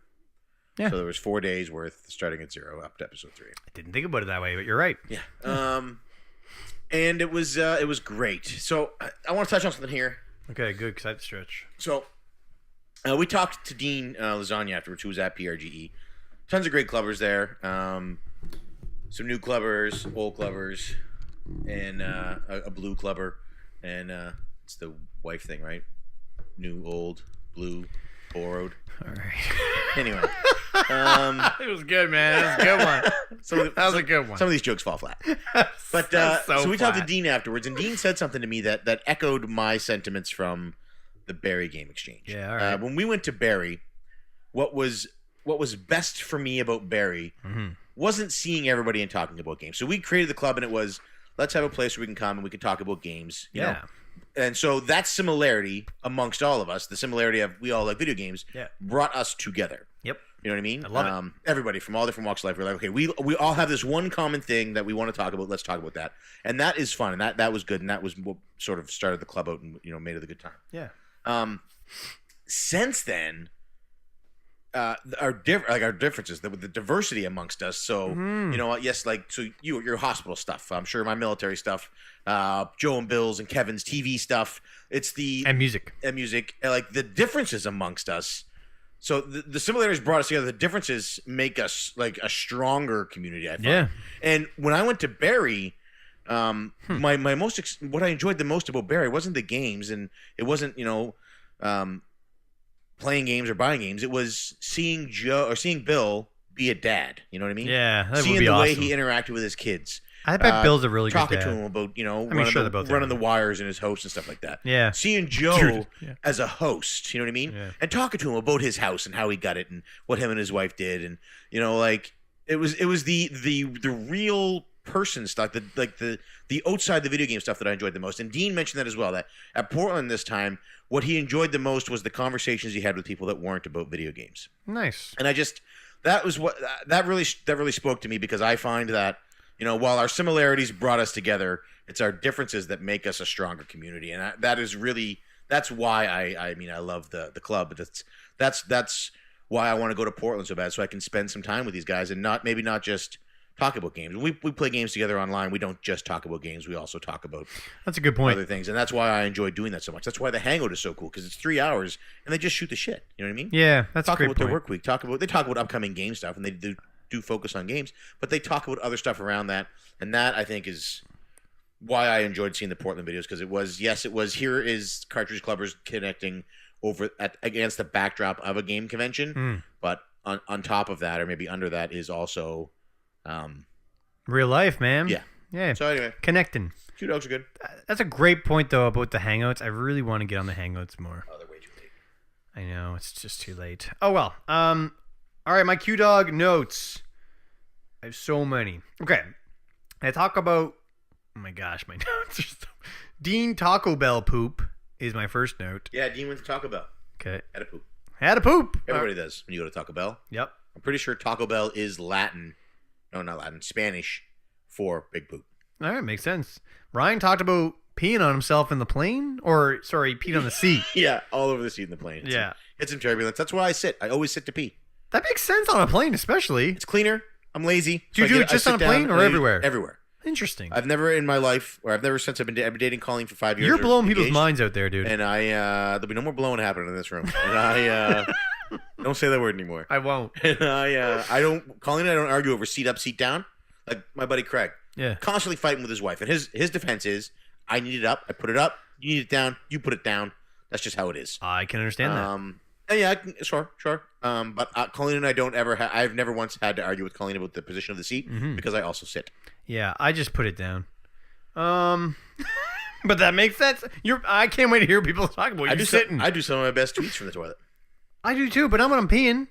Yeah. So there was 4 days worth starting at 0 up to episode 3. I didn't think about it that way, but you're right. Yeah. And it was great. So I want to touch on something here. Okay, good, because I had to stretch. So we talked to Dean Lasagna afterwards, who was at PRGE. Tons of great clubbers there. Some new clubbers, old clubbers, and a blue clubber. And it's the wife thing, right? New, old, blue, borrowed. All right. Anyway. It was good, man. That was a good one. That was a good one. Some of these jokes fall flat. But so we talked to Dean afterwards, and Dean said something to me that echoed my sentiments from the Barrie Game Exchange. Yeah, all right. When we went to Barrie, what was best for me about Barrie wasn't seeing everybody and talking about games. So we created the club, and it was, let's have a place where we can come and we can talk about games. You know? And so that similarity amongst all of us, the similarity of we all like video games, brought us together. Yep. You know what I mean? I love it. Everybody from all different walks of life, we're like, okay, we all have this one common thing that we want to talk about. Let's talk about that, and that is fun, and that was good, and that was what sort of started the club out and made it a good time. Yeah. Since then, our differences, the diversity amongst us. So yes, like so your hospital stuff. I'm sure my military stuff, Joe and Bill's and Kevin's TV stuff. It's and music, like the differences amongst us. So the similarities brought us together. The differences make us like a stronger community, I find. Yeah. And when I went to Barrie, my what I enjoyed the most about Barrie wasn't the games, and it wasn't playing games or buying games. It was seeing Bill be a dad. You know what I mean? Yeah, that seeing would be the way awesome. he interacted with his kids. I bet Bill's a really good talking dad. to him about both running are. the wires in his house and stuff like that. Yeah. Seeing Joe Yeah. as a host, you know what I mean, Yeah. and talking to him about his house and how he got it and what him and his wife did, and like it was the real person stuff, the outside the video game stuff that I enjoyed the most. And Dean mentioned that as well. That at Portland this time, what he enjoyed the most was the conversations he had with people that weren't about video games. Nice. And that really spoke to me, because I find that while our similarities brought us together, it's our differences that make us a stronger community, and that's why I love the club. But that's why I want to go to Portland so bad, so I can spend some time with these guys and not just talk about games. We play games together online. We don't just talk about games. We also talk about That's a good point. other things, and that's why I enjoy doing that so much. That's why the Hangout is so cool, because it's 3 hours and they just shoot the shit. You know what I mean? Yeah, that's talk a great about point. their work week. They talk about upcoming game stuff, and they do focus on games, but they talk about other stuff around that, and that I think is why I enjoyed seeing the Portland videos, because it was here is Cartridge Clubbers connecting over against the backdrop of a game convention, but on top of that, or maybe under that, is also real life, man. Yeah. So anyway, Connecting. Q Dogs are good. That's a great point, though, about the Hangouts. I really want to get on the Hangouts more. Oh, they're way too late. I know, it's just too late. Oh, well. All right, my Q Dog notes. I have so many. Okay. I talk about... Oh, my gosh, my notes are so... Dean Taco Bell poop is my first note. Yeah, Dean went to Taco Bell. Okay. Had a poop. Had a poop. Everybody does when you go to Taco Bell. Yep. I'm pretty sure Taco Bell is Latin. No, not Latin. Spanish for big poop. All right, makes sense. Ryan talked about peeing on himself in the plane, or sorry, peed on the seat. Yeah, all over the seat in the plane. It's some turbulence. That's where I sit. I always sit to pee. That makes sense on a plane, especially. It's cleaner. I'm lazy. Do you do it just on a plane or everywhere? Everywhere. Interesting. I've never in my life, or I've never since I've been dating Colleen for 5 years. You're blowing engaged, people's minds out there, dude. And there'll be no more blowing happening in this room. And I don't say that word anymore. I won't. And Colleen and I don't argue over seat up, seat down. Like my buddy Craig. Yeah. Constantly fighting with his wife. And his defense is, I need it up, I put it up. You need it down, you put it down. That's just how it is. I can understand that. Yeah, sure. But Colleen and I don't ever. I've never once had to argue with Colleen about the position of the seat because I also sit. Yeah, I just put it down. But that makes sense. I can't wait to hear people talk about you sitting. I do some of my best tweets from the toilet. I do too, but not when I'm peeing.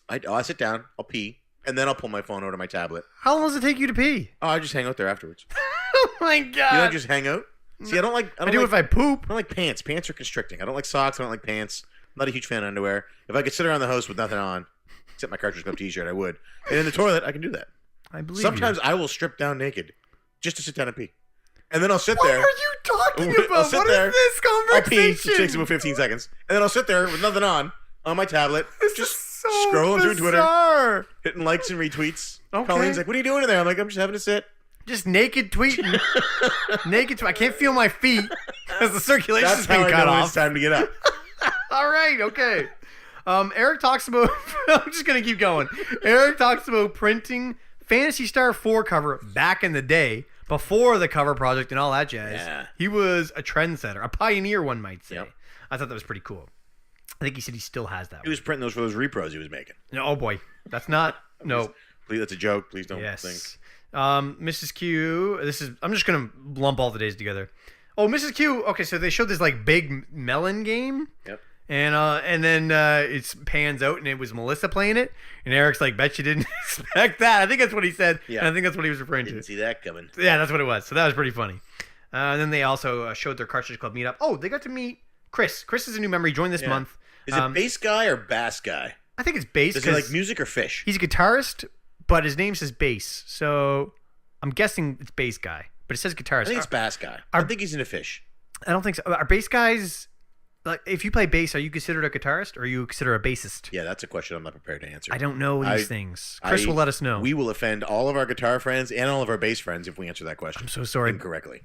I sit down, I'll pee, and then I'll pull my phone out of my tablet. How long does it take you to pee? Oh, I just hang out there afterwards. Oh my god! You don't just hang out. See, I don't like. I do if I poop. I don't like pants. Pants are constricting. I don't like socks. I don't like pants. I'm not a huge fan of underwear. If I could sit around the house with nothing on, except my Cartridge Club t-shirt, I would. And in the toilet, I can do that. I believe. Sometimes you. I will strip down naked just to sit down and pee. And then I'll sit what there. What are you talking about? I'll sit What there, is this conversation? I'll pee. It takes about 15 seconds. And then I'll sit there with nothing on my tablet. This just is so scrolling through bizarre. Twitter. Hitting likes and retweets. Okay. Colleen's like, what are you doing in there? I'm like, I'm just having to sit. Just naked tweeting. I can't feel my feet because the circulation's That's how been I cut know when off. it's time to get up. All right, okay. Eric talks about... I'm just going to keep going. Eric talks about printing Phantasy Star 4 cover back in the day, before the cover project and all that jazz. Yeah. He was a trendsetter, a pioneer, one might say. Yep. I thought that was pretty cool. I think he said he still has that He was printing those for those repros he was making. one. Oh, boy. That's not... No. Please, that's a joke. Please don't Yes. think. Mrs. Q, I'm just going to lump all the days together. Oh, Mrs. Q, okay, so they showed this, like, big melon game. Yep. And then it pans out, and it was Melissa playing it. And Eric's like, bet you didn't expect that. I think that's what he said. Yeah. And I think that's what he was referring Didn't to. see that coming. Yeah, that's what it was. So that was pretty funny. And then they also showed their Cartridge Club meetup. Oh, they got to meet Chris. Chris is a new member. He joined this month. Is it bass guy or bass guy? I think it's bass. Does he like music or fish? He's a guitarist, but his name says bass. So I'm guessing it's bass guy. But it says guitarist. I think it's bass guy. I think he's into fish. I don't think so. Are bass guys... Like, if you play bass, are you considered a guitarist or are you considered a bassist? Yeah, that's a question I'm not prepared to answer. I don't know these things. Chris will let us know. We will offend all of our guitar friends and all of our bass friends if we answer that question. I'm so sorry. Incorrectly.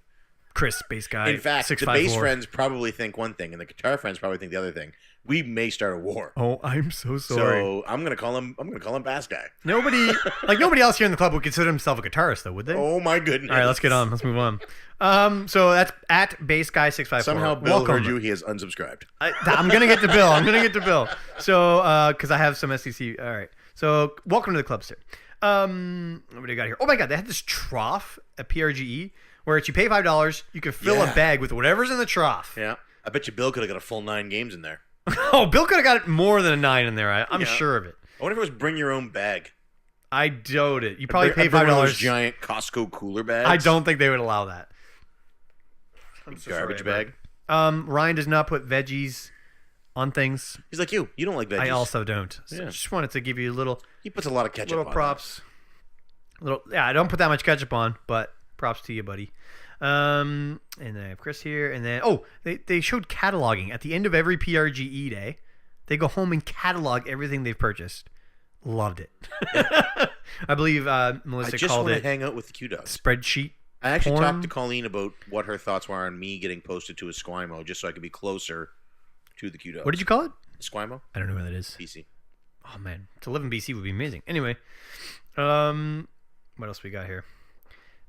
Chris, bass guy. In fact, the 654. bass friends probably think one thing and the guitar friends probably think the other thing. We may start a war. Oh, I'm so sorry. So I'm gonna call him bass guy. Nobody else here in the club would consider himself a guitarist, though, would they? Oh my goodness! All right, let's get on. Let's move on. So that's at bass guy 654. Somehow Bill heard you. He has unsubscribed. I'm gonna get to Bill. So because I have some SEC. All right. So welcome to the club, sir. What do you got here? Oh my God, they had this trough at PRGE where you pay $5, you can fill a bag with whatever's in the trough. Yeah, I bet you Bill could have got a full 9 games in there. Oh, Bill could have got more than a 9 in there. I'm sure of it. I wonder if it was bring your own bag. I doubt it. You probably pay $5. $5. Giant Costco cooler bags. I don't think they would allow that. Garbage bag. Ryan does not put veggies on things. He's like you. You don't like veggies. I also don't. So Yeah. just wanted to give you a little. He puts a lot of ketchup on. Little props. I don't put that much ketchup on, but props to you, buddy. And then I have Chris here, and then they showed cataloging at the end of every PRGE day. They go home and catalog everything they've purchased. Loved it. I believe Melissa I just called want it to hang out with the Q-Dogs. spreadsheet. I actually porn. talked to Colleen about what her thoughts were on me getting posted to a Squimo, just so I could be closer to the Q-Dogs. What did you call it? Squimo? I don't know where that is. BC. Oh man, to live in BC would be amazing. Anyway, what else we got here?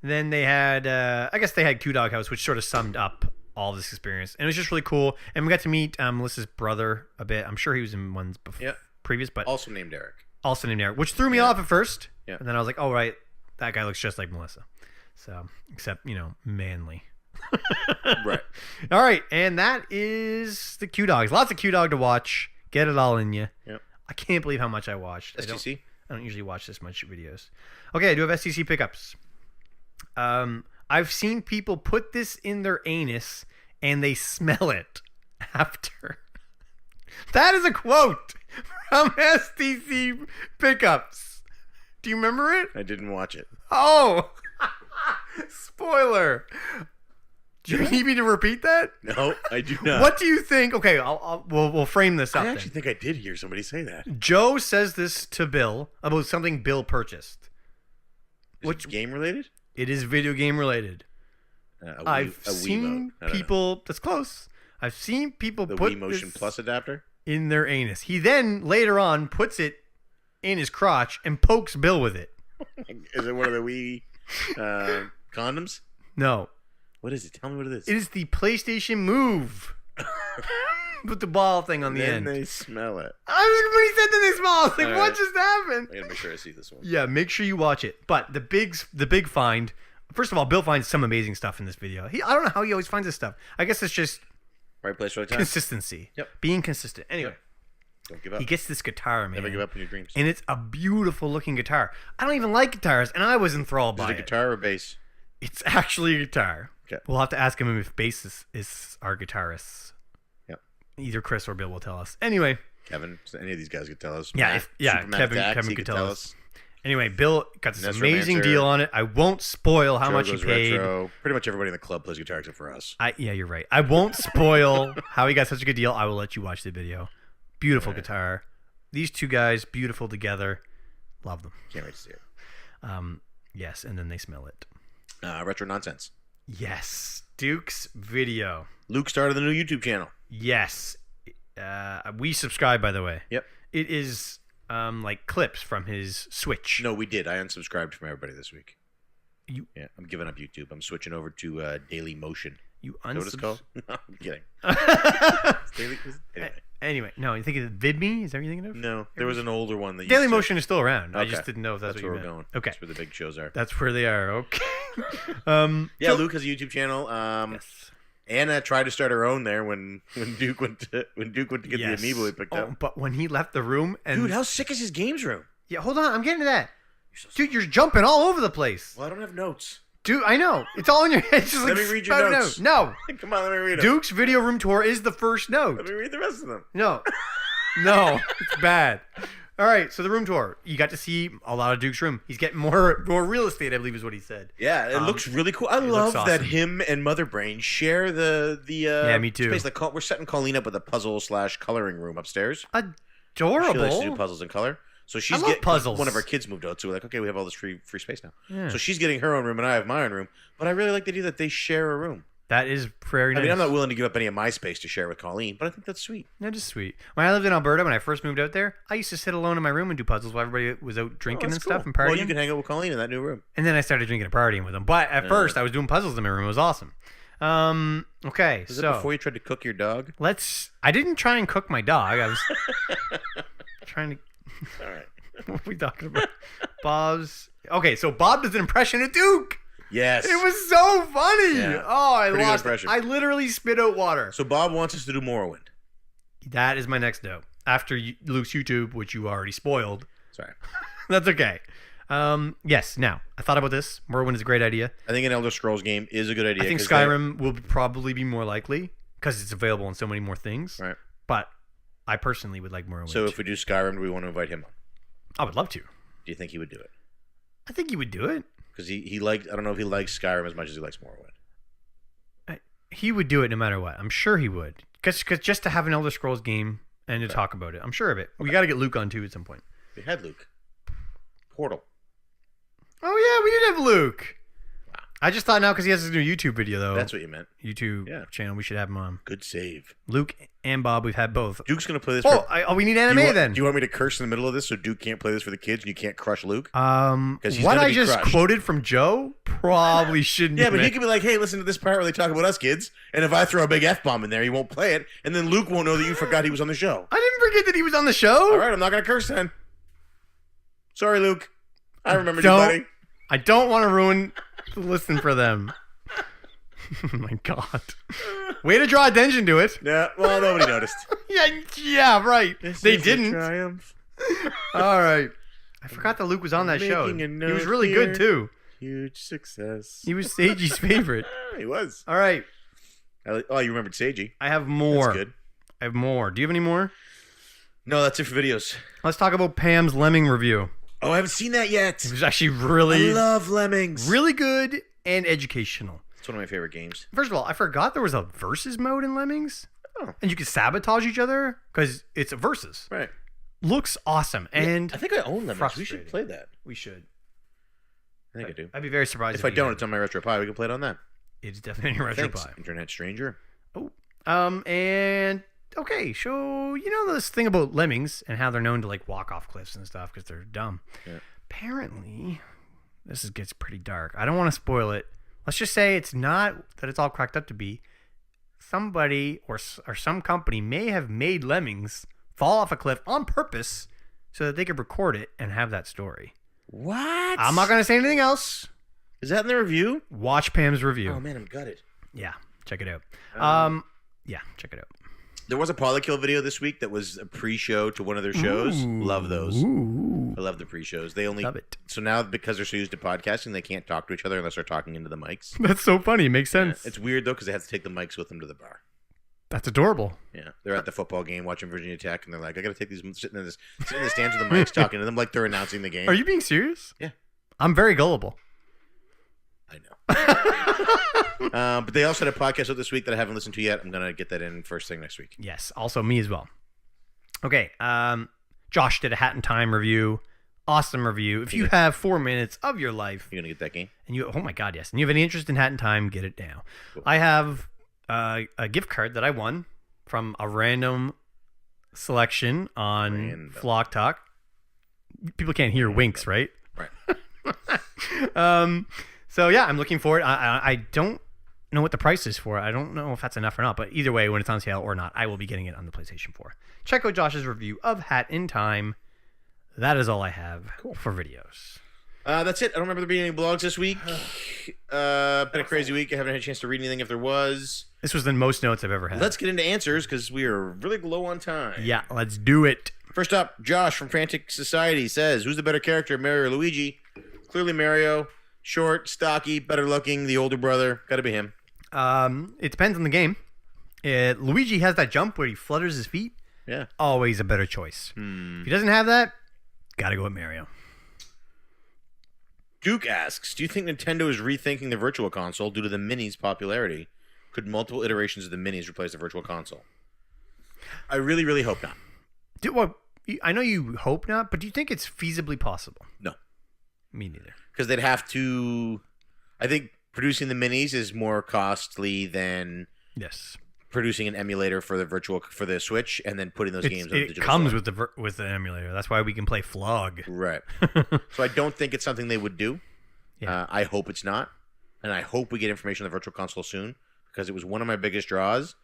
Then they had, I guess they had Q-Dog House, which sort of summed up all this experience, and it was just really cool. And we got to meet Melissa's brother a bit. I'm sure he was in ones before, previous, but Also named Eric. also named Eric, which threw me off at first. Yeah. And then I was like, oh right, that guy looks just like Melissa. So, except manly. Right. All right, and that is the Q-Dogs. Lots of Q-Dog to watch. Get it all in you. Yep. I can't believe how much I watched. STC? I don't usually watch this much videos. Okay, I do have STC pickups. I've seen people put this in their anus and they smell it after. That is a quote from STC pickups. Do you remember it? I didn't watch it. Oh, spoiler. Do you need me to repeat that? No, I do not. What do you think? Okay, we'll frame this up. I actually think I did hear somebody say that. then. Joe says this to Bill about something Bill purchased. Which game related? It is video game related. I've seen people. That's close. I've seen people The put Wii Motion this Plus adapter. in their anus. He then later on puts it in his crotch and pokes Bill with it. Is it one of the Wii condoms? No, What is it? Tell me what it is. it is the PlayStation Move. put the ball thing on the then end. they smell it. When he said that they smell, I was like, All what right. just happened? I gotta make sure I see this one. Yeah, make sure you watch it. But the big find. First of all, Bill finds some amazing stuff in this video. I don't know how he always finds this stuff. I guess it's just Right place, right time. consistency. Yep. Being consistent. Anyway, Don't give up. he gets this guitar, man. Never give up on your dreams. And it's a beautiful looking guitar. I don't even like guitars, and I was enthralled Is by it a it. guitar or bass? It's actually a guitar. Okay. We'll have to ask him if bass is our guitarists. Yep. Either Chris or Bill will tell us. Anyway, Kevin, any of these guys could tell us. Yeah, Matt, Superman Kevin Dax, Kevin he could tell us. us. Anyway, Bill got this Nestor amazing Mancer. deal on it. I won't spoil how Joe much he goes paid. retro. Pretty much everybody in the club plays guitar except for us. Yeah, you're right. I won't spoil how he got such a good deal. I will let you watch the video. Beautiful guitar. These two guys, beautiful together. Love them. Can't wait to see it. Yes, and then they smell it. Retro nonsense. Yes, Duke's video. Luke started the new YouTube channel. Yes, we subscribe, by the way. Yep. It is like clips from his Switch. No, we did. I unsubscribed from everybody this week. You- Yeah, I'm giving up YouTube. I'm switching over to Daily Motion. You Is that what it's called? No, I'm kidding. Anyway. Anyway, no, you think it's VidMe? Is that what you're thinking of? No, there was an older one that Daily used to- Motion is still around. I Okay. just didn't know if that's That's what where you we're meant. going. Okay, That's where the big shows are. that's where they are. Okay. Yeah, so- Luke has a YouTube channel. Yes. Anna tried to start her own there when Duke went to get Yes. the amiibo he picked up. But when he left the room and Dude, how sick is his games room? yeah, hold on, I'm getting to that. Dude, you're jumping all over the place. Well, I don't have notes. Dude, I know. It's all in your head. It's just Let like me read your spouting notes. out. No. Come on, let me read them. Duke's video room tour is the first Let note. me read the rest of them. No. No. It's bad. All right, so the room tour. You got to see a lot of Duke's room. He's getting more real estate, I believe is what he said. Yeah, it looks really cool. I looks love that awesome. him and Mother Brain share the Yeah, me too. space. Like we're setting Colleen up with a puzzle / coloring room upstairs. She likes to do Adorable. puzzles and color. So she's love puzzles. One of our kids moved out, so we're like, okay, we have all this free space now. Yeah. So she's getting her own room, and I have my own room. But I really like the idea that they share a room. That is very nice. I mean, I'm not willing to give up any of my space to share with Colleen, but I think that's sweet. That is sweet. When I lived in Alberta, when I first moved out there, I used to sit alone in my room and do puzzles while everybody was out drinking Oh, and that's stuff cool. and partying. Well, you can hang out with Colleen in that new room. And then I started drinking and partying with them. But at first, I was doing puzzles in my room. It was awesome. Okay, Was so it before you tried to cook your dog? I didn't try and cook my dog. I was trying to. All right. What are we talking about? Bob's. Okay, so Bob does an impression of Duke. Yes. It was so funny. Yeah. Oh, I Pretty good lost it. impression. I literally spit out water. So Bob wants us to do Morrowind. That is my next note. After Luke's YouTube, which you already spoiled. Sorry. That's okay. Yes. Now I thought about this. Morrowind is a great idea. I think an Elder Scrolls game is a good idea. I think 'cause Skyrim will probably be more likely because it's available in so many more things. Right. But I personally would like Morrowind. So if we do Skyrim, do we want to invite him on? I would love to. Do you think he would do it? I think he would do it. Because he liked, I don't know if he likes Skyrim as much as he likes Morrowind. He would do it no matter what. I'm sure he would. Because just to have an Elder Scrolls game and to talk about it, I'm sure of it. We got to get Luke on too at some point. We had Luke. Portal. Oh yeah, we did have Luke. I just thought now because he has his new YouTube video though. That's what you meant. YouTube channel. We should have him on. Good save. Luke and Bob, we've had both. Duke's going to play this. We need do anime you want, then. Do you want me to curse in the middle of this so Duke can't play this for the kids and you can't crush Luke? 'Cause he's what gonna I be just crushed. quoted from Joe probably shouldn't. Yeah, be but he made. could be like, hey, listen to this part where they talk about us kids, and if I throw a big F-bomb in there, he won't play it, and then Luke won't know that you forgot he was on the show. I didn't forget that he was on the show. All right, I'm not going to curse then. Sorry, Luke. I remember you, Don't- buddy. I don't want to ruin the listen for them. Oh my god. Way to draw attention to it. Yeah, well, nobody noticed. Yeah, right. They This is a didn't. triumph. All right. I forgot that Luke was on that show. Making a He was note really here. good too. Huge success. He was Sagey's favorite. He was. All right. Oh, you remembered Seiji. I have more. That's good. I have more. Do you have any more? No, that's it for videos. Let's talk about Pam's Lemming review. Oh, I haven't seen that yet. It was actually I really, love Lemmings. really good and educational. It's one of my favorite games. First of all, I forgot there was a versus mode in Lemmings. Oh. And you can sabotage each other because it's a versus. Right. Looks awesome. And I think I own Lemmings. We frustrating. should play that. we should. I think I do. I'd be very surprised If I you don't, didn't. it's on my Retro Pie. We can play it on that. It's definitely a retro Thanks, pie. Internet Stranger. Oh. And okay, so you know this thing about lemmings and how they're known to like walk off cliffs and stuff because they're dumb. Yeah. Apparently, gets pretty dark. I don't want to spoil it. Let's just say it's not that it's all cracked up to be. somebody or some company may have made lemmings fall off a cliff on purpose so that they could record it and have that story. What? I'm not going to say anything else. Is that in the review? Watch Pam's review. Oh man, I'm gutted. Yeah, check it out. Yeah, check it out. There was a Polykill video this week that was a pre-show to one of their shows. Love those. Ooh. I love the pre-shows. They only Love it. So now because they're so used to podcasting, they can't talk to each other unless they're talking into the mics. That's so funny. It makes sense. It's weird though because they have to take the mics with them to the bar. That's adorable. Yeah, they're at the football game watching Virginia Tech, and they're like, "I got to take these sitting in the stands with the mics, talking to them like they're announcing the game." Are you being serious? Yeah, I'm very gullible. I know. But they also had a podcast out this week that I haven't listened to yet. I'm gonna get that in first thing next week. Yes, also me as well. Okay, Josh did a Hat in Time review. Awesome review. If you have 4 minutes of your life, You're gonna get that game. and you, oh my God, yes, and you have any interest in Hat in Time, get it now. Cool. I have a gift card that I won from a random selection on Random. Flock Talk. People can't hear winks, right? Right. So yeah, I'm looking for it. I don't know what the price is for it. I don't know if that's enough or not. But either way, when it's on sale or not, I will be getting it on the PlayStation 4. Check out Josh's review of Hat in Time. That is all I have for videos. That's it. I don't remember there being any blogs this week. Been a crazy week. I haven't had a chance to read anything if there was. This was the most notes I've ever had. Let's get into answers because we are really low on time. Yeah, let's do it. First up, Josh from Frantic Society says, "Who's the better character, Mario or Luigi?" Clearly Mario. Short, stocky, better looking, the older brother. Got to be him. It depends on the game. Luigi has that jump where he flutters his feet. Yeah. Always a better choice. If he doesn't have that, gotta go with Mario. Duke asks, "Do you think Nintendo is rethinking the Virtual Console due to the Mini's popularity? Could multiple iterations of the Minis replace the Virtual Console?" I really, really hope not. I know you hope not, but do you think it's feasibly possible? No. Me neither. Because they'd have to... I think producing the Minis is more costly than Yes. producing an emulator for the Switch and then putting those games on the It digital comes store. with the emulator. That's why we can play Flog. Right. So I don't think it's something they would do. Yeah. I hope it's not. And I hope we get information on the Virtual Console soon because it was one of my biggest draws.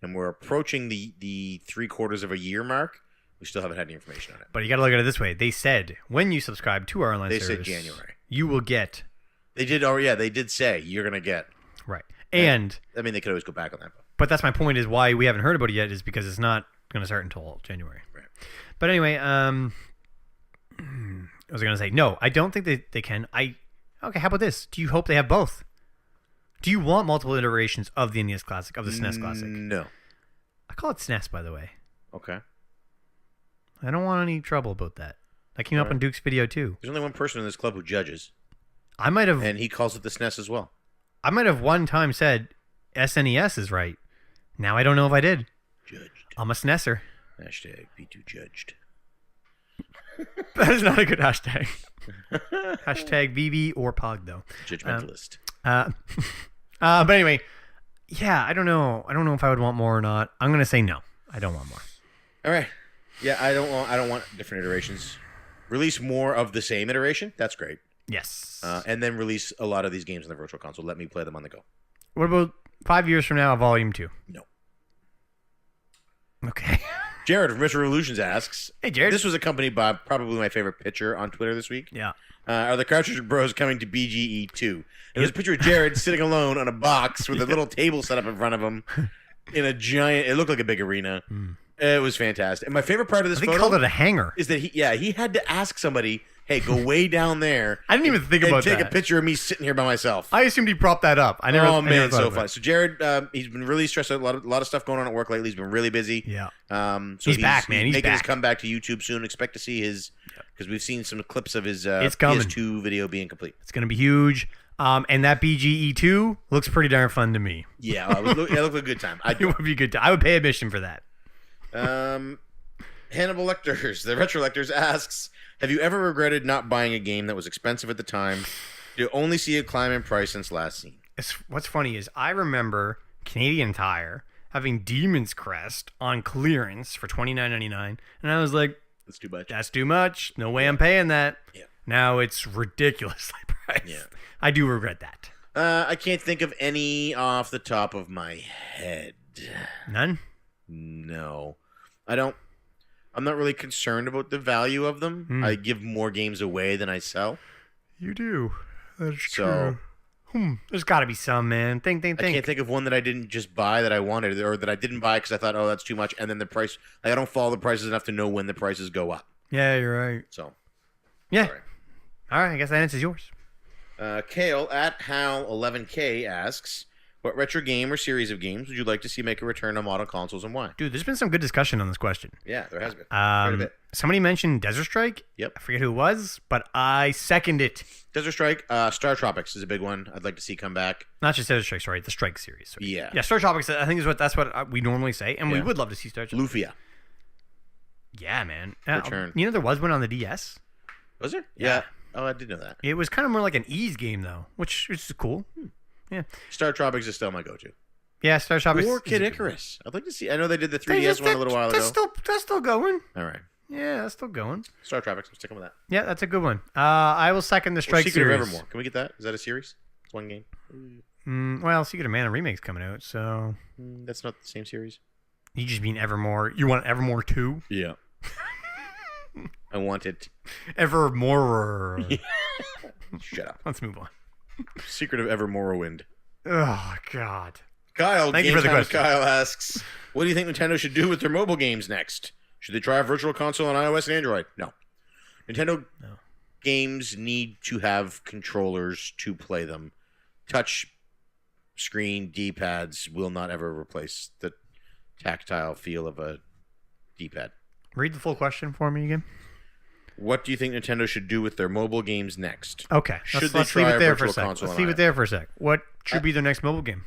And we're approaching the 3/4 of a year mark. We still haven't had any information on it. But you got to look at it this way. They said when you subscribe to our online They service, said January. you will get They did. Oh, yeah, they did say you're going to get. right. And I mean, they could always go back on that. but that's my point is why we haven't heard about it yet is because it's not going to start until January. Right. But anyway, I was going to say no. I don't think they can. Okay. How about this? Do you hope they have both? Do you want multiple iterations of the NES Classic, of the SNES Classic? No. I call it SNES, by the way. Okay. I don't want any trouble about that. That came up on Duke's video too. There's only one person in this club who judges, I might have and he calls it the SNES as well. one time said SNES is right. Now I don't know if I did. Judged. I'm a SNESer. Hashtag be2 judged. That is not a good hashtag. Hashtag BB or Pog though. Judgmentalist. But anyway, yeah, I don't know. I don't know if I would want more or not. I'm gonna say no. I don't want more. All right. Yeah, I don't want different iterations. Release more of the same iteration. That's great. Yes. And then release a lot of these games on the Virtual Console. Let me play them on the go. What about 5 years from now, Volume 2? No. Okay. Jared from Mr. Revolutions asks, Hey, Jared. This was accompanied by probably my favorite picture on Twitter this week. Yeah. Are the Cartridge Bros coming to BGE 2? It was a picture of Jared sitting alone on a box with a little table set up in front of him in a giant... It looked like a big arena. It was fantastic. And my favorite part of this I think photo... he called it a hangar. is that he had to ask somebody, hey, go way down there. I didn't even think and about take that. a picture of me sitting here by myself. I assumed he propped that up. I never. Oh I man, never it's thought so of fun. it. So Jared, he's been really stressed out. A lot of stuff going on at work lately. He's been really busy. Yeah. So He's back, man. He's making his back. comeback to YouTube soon. Expect to see his because we've seen some clips of his It's coming. PS2 video being complete. It's gonna be huge. And that BGE2 looks pretty darn fun to me. Yeah, it looked like a good time. It would be good. I would pay admission for that. Hannibal Lectors, the Retro Lectors asks, have you ever regretted not buying a game that was expensive at the time? Do you only see it climb in price since last seen? What's funny is I remember Canadian Tire having Demon's Crest on clearance for $29.99, and I was like, That's too much. "That's too much. No way I'm paying that." Yeah. Now it's ridiculously priced. Yeah. I do regret that. I can't think of any off the top of my head. None? No. I'm not really concerned about the value of them. I give more games away than I sell. You do. That's So, true. There's got to be some, man. Think. I can't think of one that I didn't just buy that I wanted, or that I didn't buy because I thought, oh, that's too much, and then the price. Like, I don't follow the prices enough to know when the prices go up. Yeah, you're right. So, Yeah. sorry. All right, I guess that answers yours. Kale at Hal11K asks, what retro game or series of games would you like to see make a return on modern consoles and why? Dude, there's been some good discussion on this question. Yeah, there has been. Quite a bit. Somebody mentioned Desert Strike. Yep. I forget who it was, but I second it. Desert Strike, Star Tropics is a big one. I'd like to see come back. Not just Desert Strike, sorry, the Strike series. Sorry. Yeah. Yeah, Star Tropics, I think that's what we normally say, and we would love to see Star Tropics. Lufia. Yeah, man. Return. You know, there was one on the DS. Was there? Yeah. Oh, I did know that. It was kind of more like an ease game, though, which is cool. Yeah. Star Tropics is still my go-to. Yeah, Star Tropics. Or Kid Icarus. I'd like to see. I know they did the 3DS one a little while ago. That's still going. All right. Yeah, that's still going. Star Tropics. I'm sticking with that. Yeah, that's a good one. I will second the Strike Secret series. of Evermore. Can we get that? Is that a series? It's one game. Well, Secret of Mana Remake's coming out, so That's not the same series. you just mean Evermore. You want Evermore 2? Yeah. I want it. Evermore. Shut up. Let's move on. Secret of Evermorrowind. Oh, God. Kyle, Thank you for the Games question. Kyle asks, what do you think Nintendo should do with their mobile games next? Should they try a virtual console on iOS and Android? No. Nintendo games need to have controllers to play them. Touch screen D-pads will not ever replace the tactile feel of a D-pad. Read the full question for me again. What do you think Nintendo should do with their mobile games next? Okay. Should let's they leave try it a there for a virtual sec. console Let's on leave it there for a sec. What should be their next mobile game?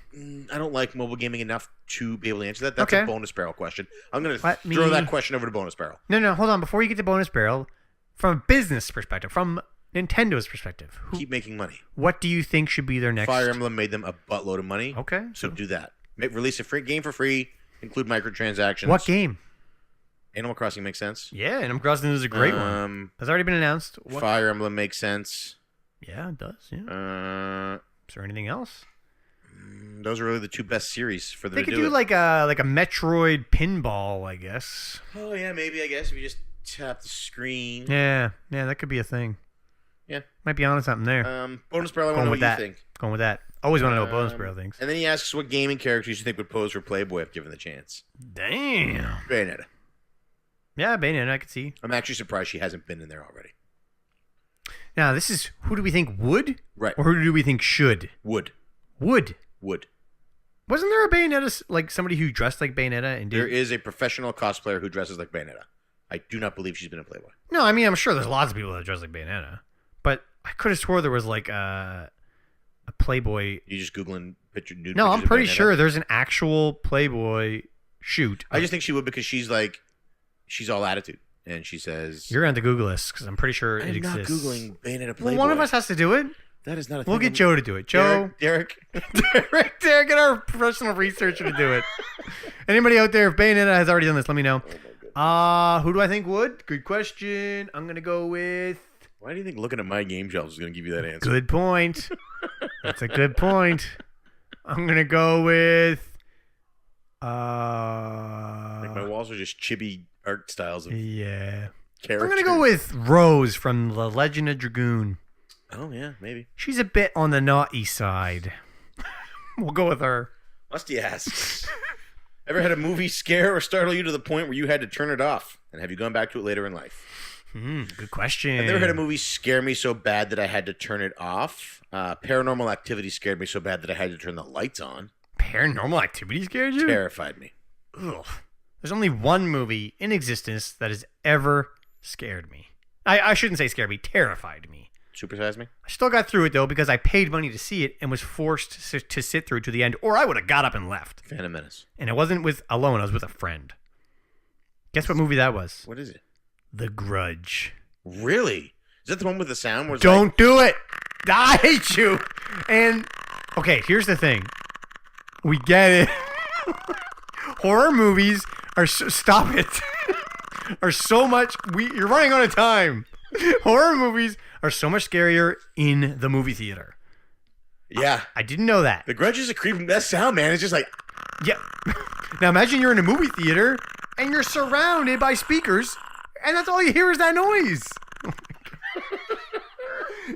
I don't like mobile gaming enough to be able to answer that. That's Okay. a bonus barrel question. I'm going to Let throw me- that question over to bonus barrel. No, hold on. Before you get to bonus barrel, from a business perspective, from Nintendo's perspective, Keep making money. what do you think should be their next? Fire Emblem made them a buttload of money. Okay. So do that. Release a free game for free. Include microtransactions. What game? Animal Crossing makes sense. Yeah, Animal Crossing is a great one. Has already been announced. What? Fire Emblem makes sense. Yeah, it does. Yeah. Is there anything else? Those are really the two best series for them They to could do do it. like a Metroid pinball, I guess. Oh yeah, maybe. I guess if you just tap the screen. Yeah, that could be a thing. Yeah. Might be onto something there. Bonus barrel. I want to know Going what with you that. think. Going with that. Always want to know what bonus barrel thinks. And then he asks what gaming characters you think would pose for Playboy if given the chance. Damn. Bayonetta. Yeah, Bayonetta, I could see. I'm actually surprised she hasn't been in there already. Now, this is who do we think would? Right. Or who do we think should? Would. Would. Wasn't there a Bayonetta, like somebody who dressed like Bayonetta and did? There is a professional cosplayer who dresses like Bayonetta. I do not believe she's been in Playboy. No, I mean, I'm sure there's lots of people that dress like Bayonetta. But I could have swore there was like a Playboy. You just Googling picture nude No, I'm pictures of pretty Bayonetta? sure there's an actual Playboy shoot. I just think she would because she's all attitude. And she says... You're going to Google this because I'm pretty sure it I'm not exists. Googling Bayonetta Playboy. Well, one of us has to do it. That is not a thing. We'll get Joe to do it. Joe. Derek. Derek, get our professional researcher to do it. Anybody out there, if Bayonetta has already done this, let me know. Who do I think would? Good question. I'm going to go with... Why do you think looking at my game shelves is going to give you that answer? Good point. That's a good point. I'm going to go with... Like my walls are just chibi art styles of Yeah. characters. I'm going to go with Rose from The Legend of Dragoon. Oh, yeah, maybe. She's a bit on the naughty side. We'll go with her. Musty asks, ever had a movie scare or startle you to the point where you had to turn it off? And have you gone back to it later in life? Good question. I've never had a movie scare me so bad that I had to turn it off. Paranormal Activity scared me so bad that I had to turn the lights on. Paranormal Activity scared you? Terrified me. Ugh. There's only one movie in existence that has ever scared me. I shouldn't say scared me, terrified me. Supersize me? I still got through it, though, because I paid money to see it and was forced to sit through to the end, or I would have got up and left. Phantom Menace. And I wasn't alone, I was with a friend. Guess what movie that was? What is it? The Grudge. Really? Is that the one with the sound? Where it's Don't do it! I hate you! And, okay, here's the thing. We get it. Horror movies are stop it. Are so much, you're running out of time. Horror movies are so much scarier in the movie theater. Yeah. I didn't know that. The Grudge is a creepy. That sound, man. It's just like... Yeah. Now imagine you're in a movie theater and you're surrounded by speakers, and that's all you hear is that noise.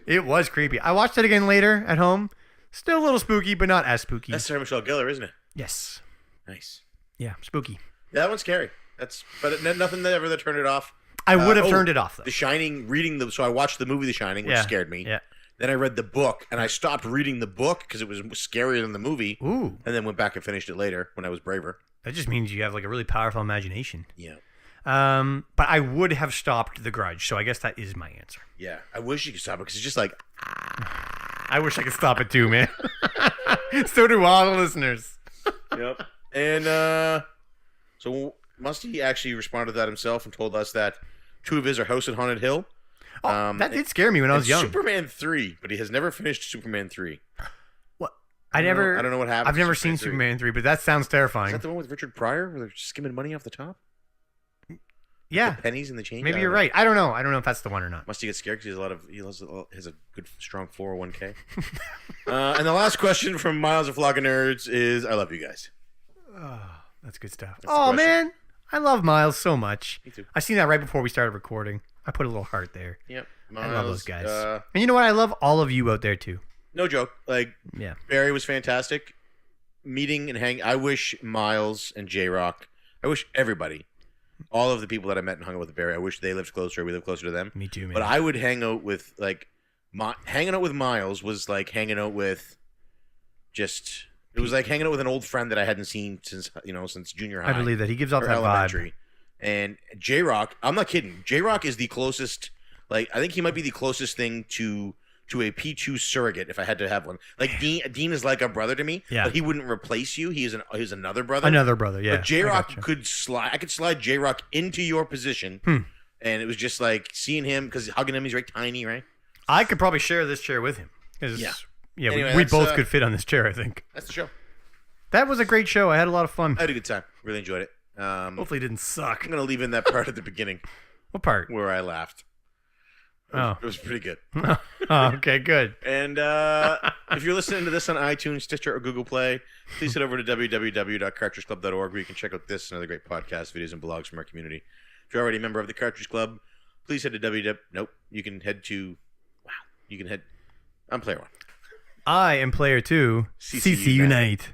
It was creepy. I watched it again later at home. Still a little spooky, but not as spooky. That's Sarah Michelle Gellar, isn't it? Yes. Nice. Yeah, spooky. Yeah, that one's scary. Nothing that turned it off. I would have turned it off, though. The Shining, so I watched the movie The Shining, which scared me. Yeah. Then I read the book, and I stopped reading the book because it was scarier than the movie. Ooh. And then went back and finished it later when I was braver. That just means you have like a really powerful imagination. Yeah. But I would have stopped The Grudge, so I guess that is my answer. Yeah. I wish you could stop it because it's just like... I wish I could stop it too, man. So do all the listeners. Yep. And so Musty actually responded to that himself and told us that 2 of his are House on Haunted Hill. Oh, that did scare me when I was young. Superman 3, but he has never finished Superman 3. What? I don't know what happened. I've never seen Superman 3, but that sounds terrifying. Is that the one with Richard Pryor where they're skimming money off the top? Yeah. The pennies and the change? Maybe you're right. I don't know. I don't know if that's the one or not. Must he get scared because he has a good, strong 401k? And the last question from Miles of Flock of Nerds is, I love you guys. Oh, that's good stuff. That's the question. Man. I love Miles so much. Me too. I seen that right before we started recording. I put a little heart there. Yep. I love those guys. And you know what? I love all of you out there, too. no joke. Like, Yeah. Barry was fantastic. Meeting and hang. I wish Miles and J-Rock, I wish everybody, all of the people that I met and hung out with Barry, I wish they lived closer. We lived closer to them. Me too, man. But I would hang out with, like, hanging out with Miles was like hanging out with just, it was like hanging out with an old friend that I hadn't seen since junior high. I believe that. He gives off or that elementary. vibe. And J-Rock, I'm not kidding. J-Rock is the closest, like, I think he might be the closest thing to a P2 surrogate if I had to have one. Like, Dean is like a brother to me, Yeah. but he wouldn't replace you. He's another brother. Another brother, yeah. But J-Rock I gotcha. could slide. I could slide J-Rock into your position, and it was just like seeing him, because hugging him, he's very tiny, right? I could probably share this chair with him. Yeah. We Anyway, that's, both could fit on this chair, I think. That's the show. That was a great show. I had a lot of fun. I had a good time. Really enjoyed it. Hopefully it didn't suck. I'm going to leave in that part at the beginning What part? where I laughed. Oh. It was pretty good. Oh, okay, good. And if you're listening to this on iTunes, Stitcher, or Google Play, please head over to www.cartridgeclub.org where you can check out this and other great podcasts, videos, and blogs from our community. If you're already a member of the Cartridge Club, please head to you can head. I'm Player 1. I am Player 2. CC CC Unite.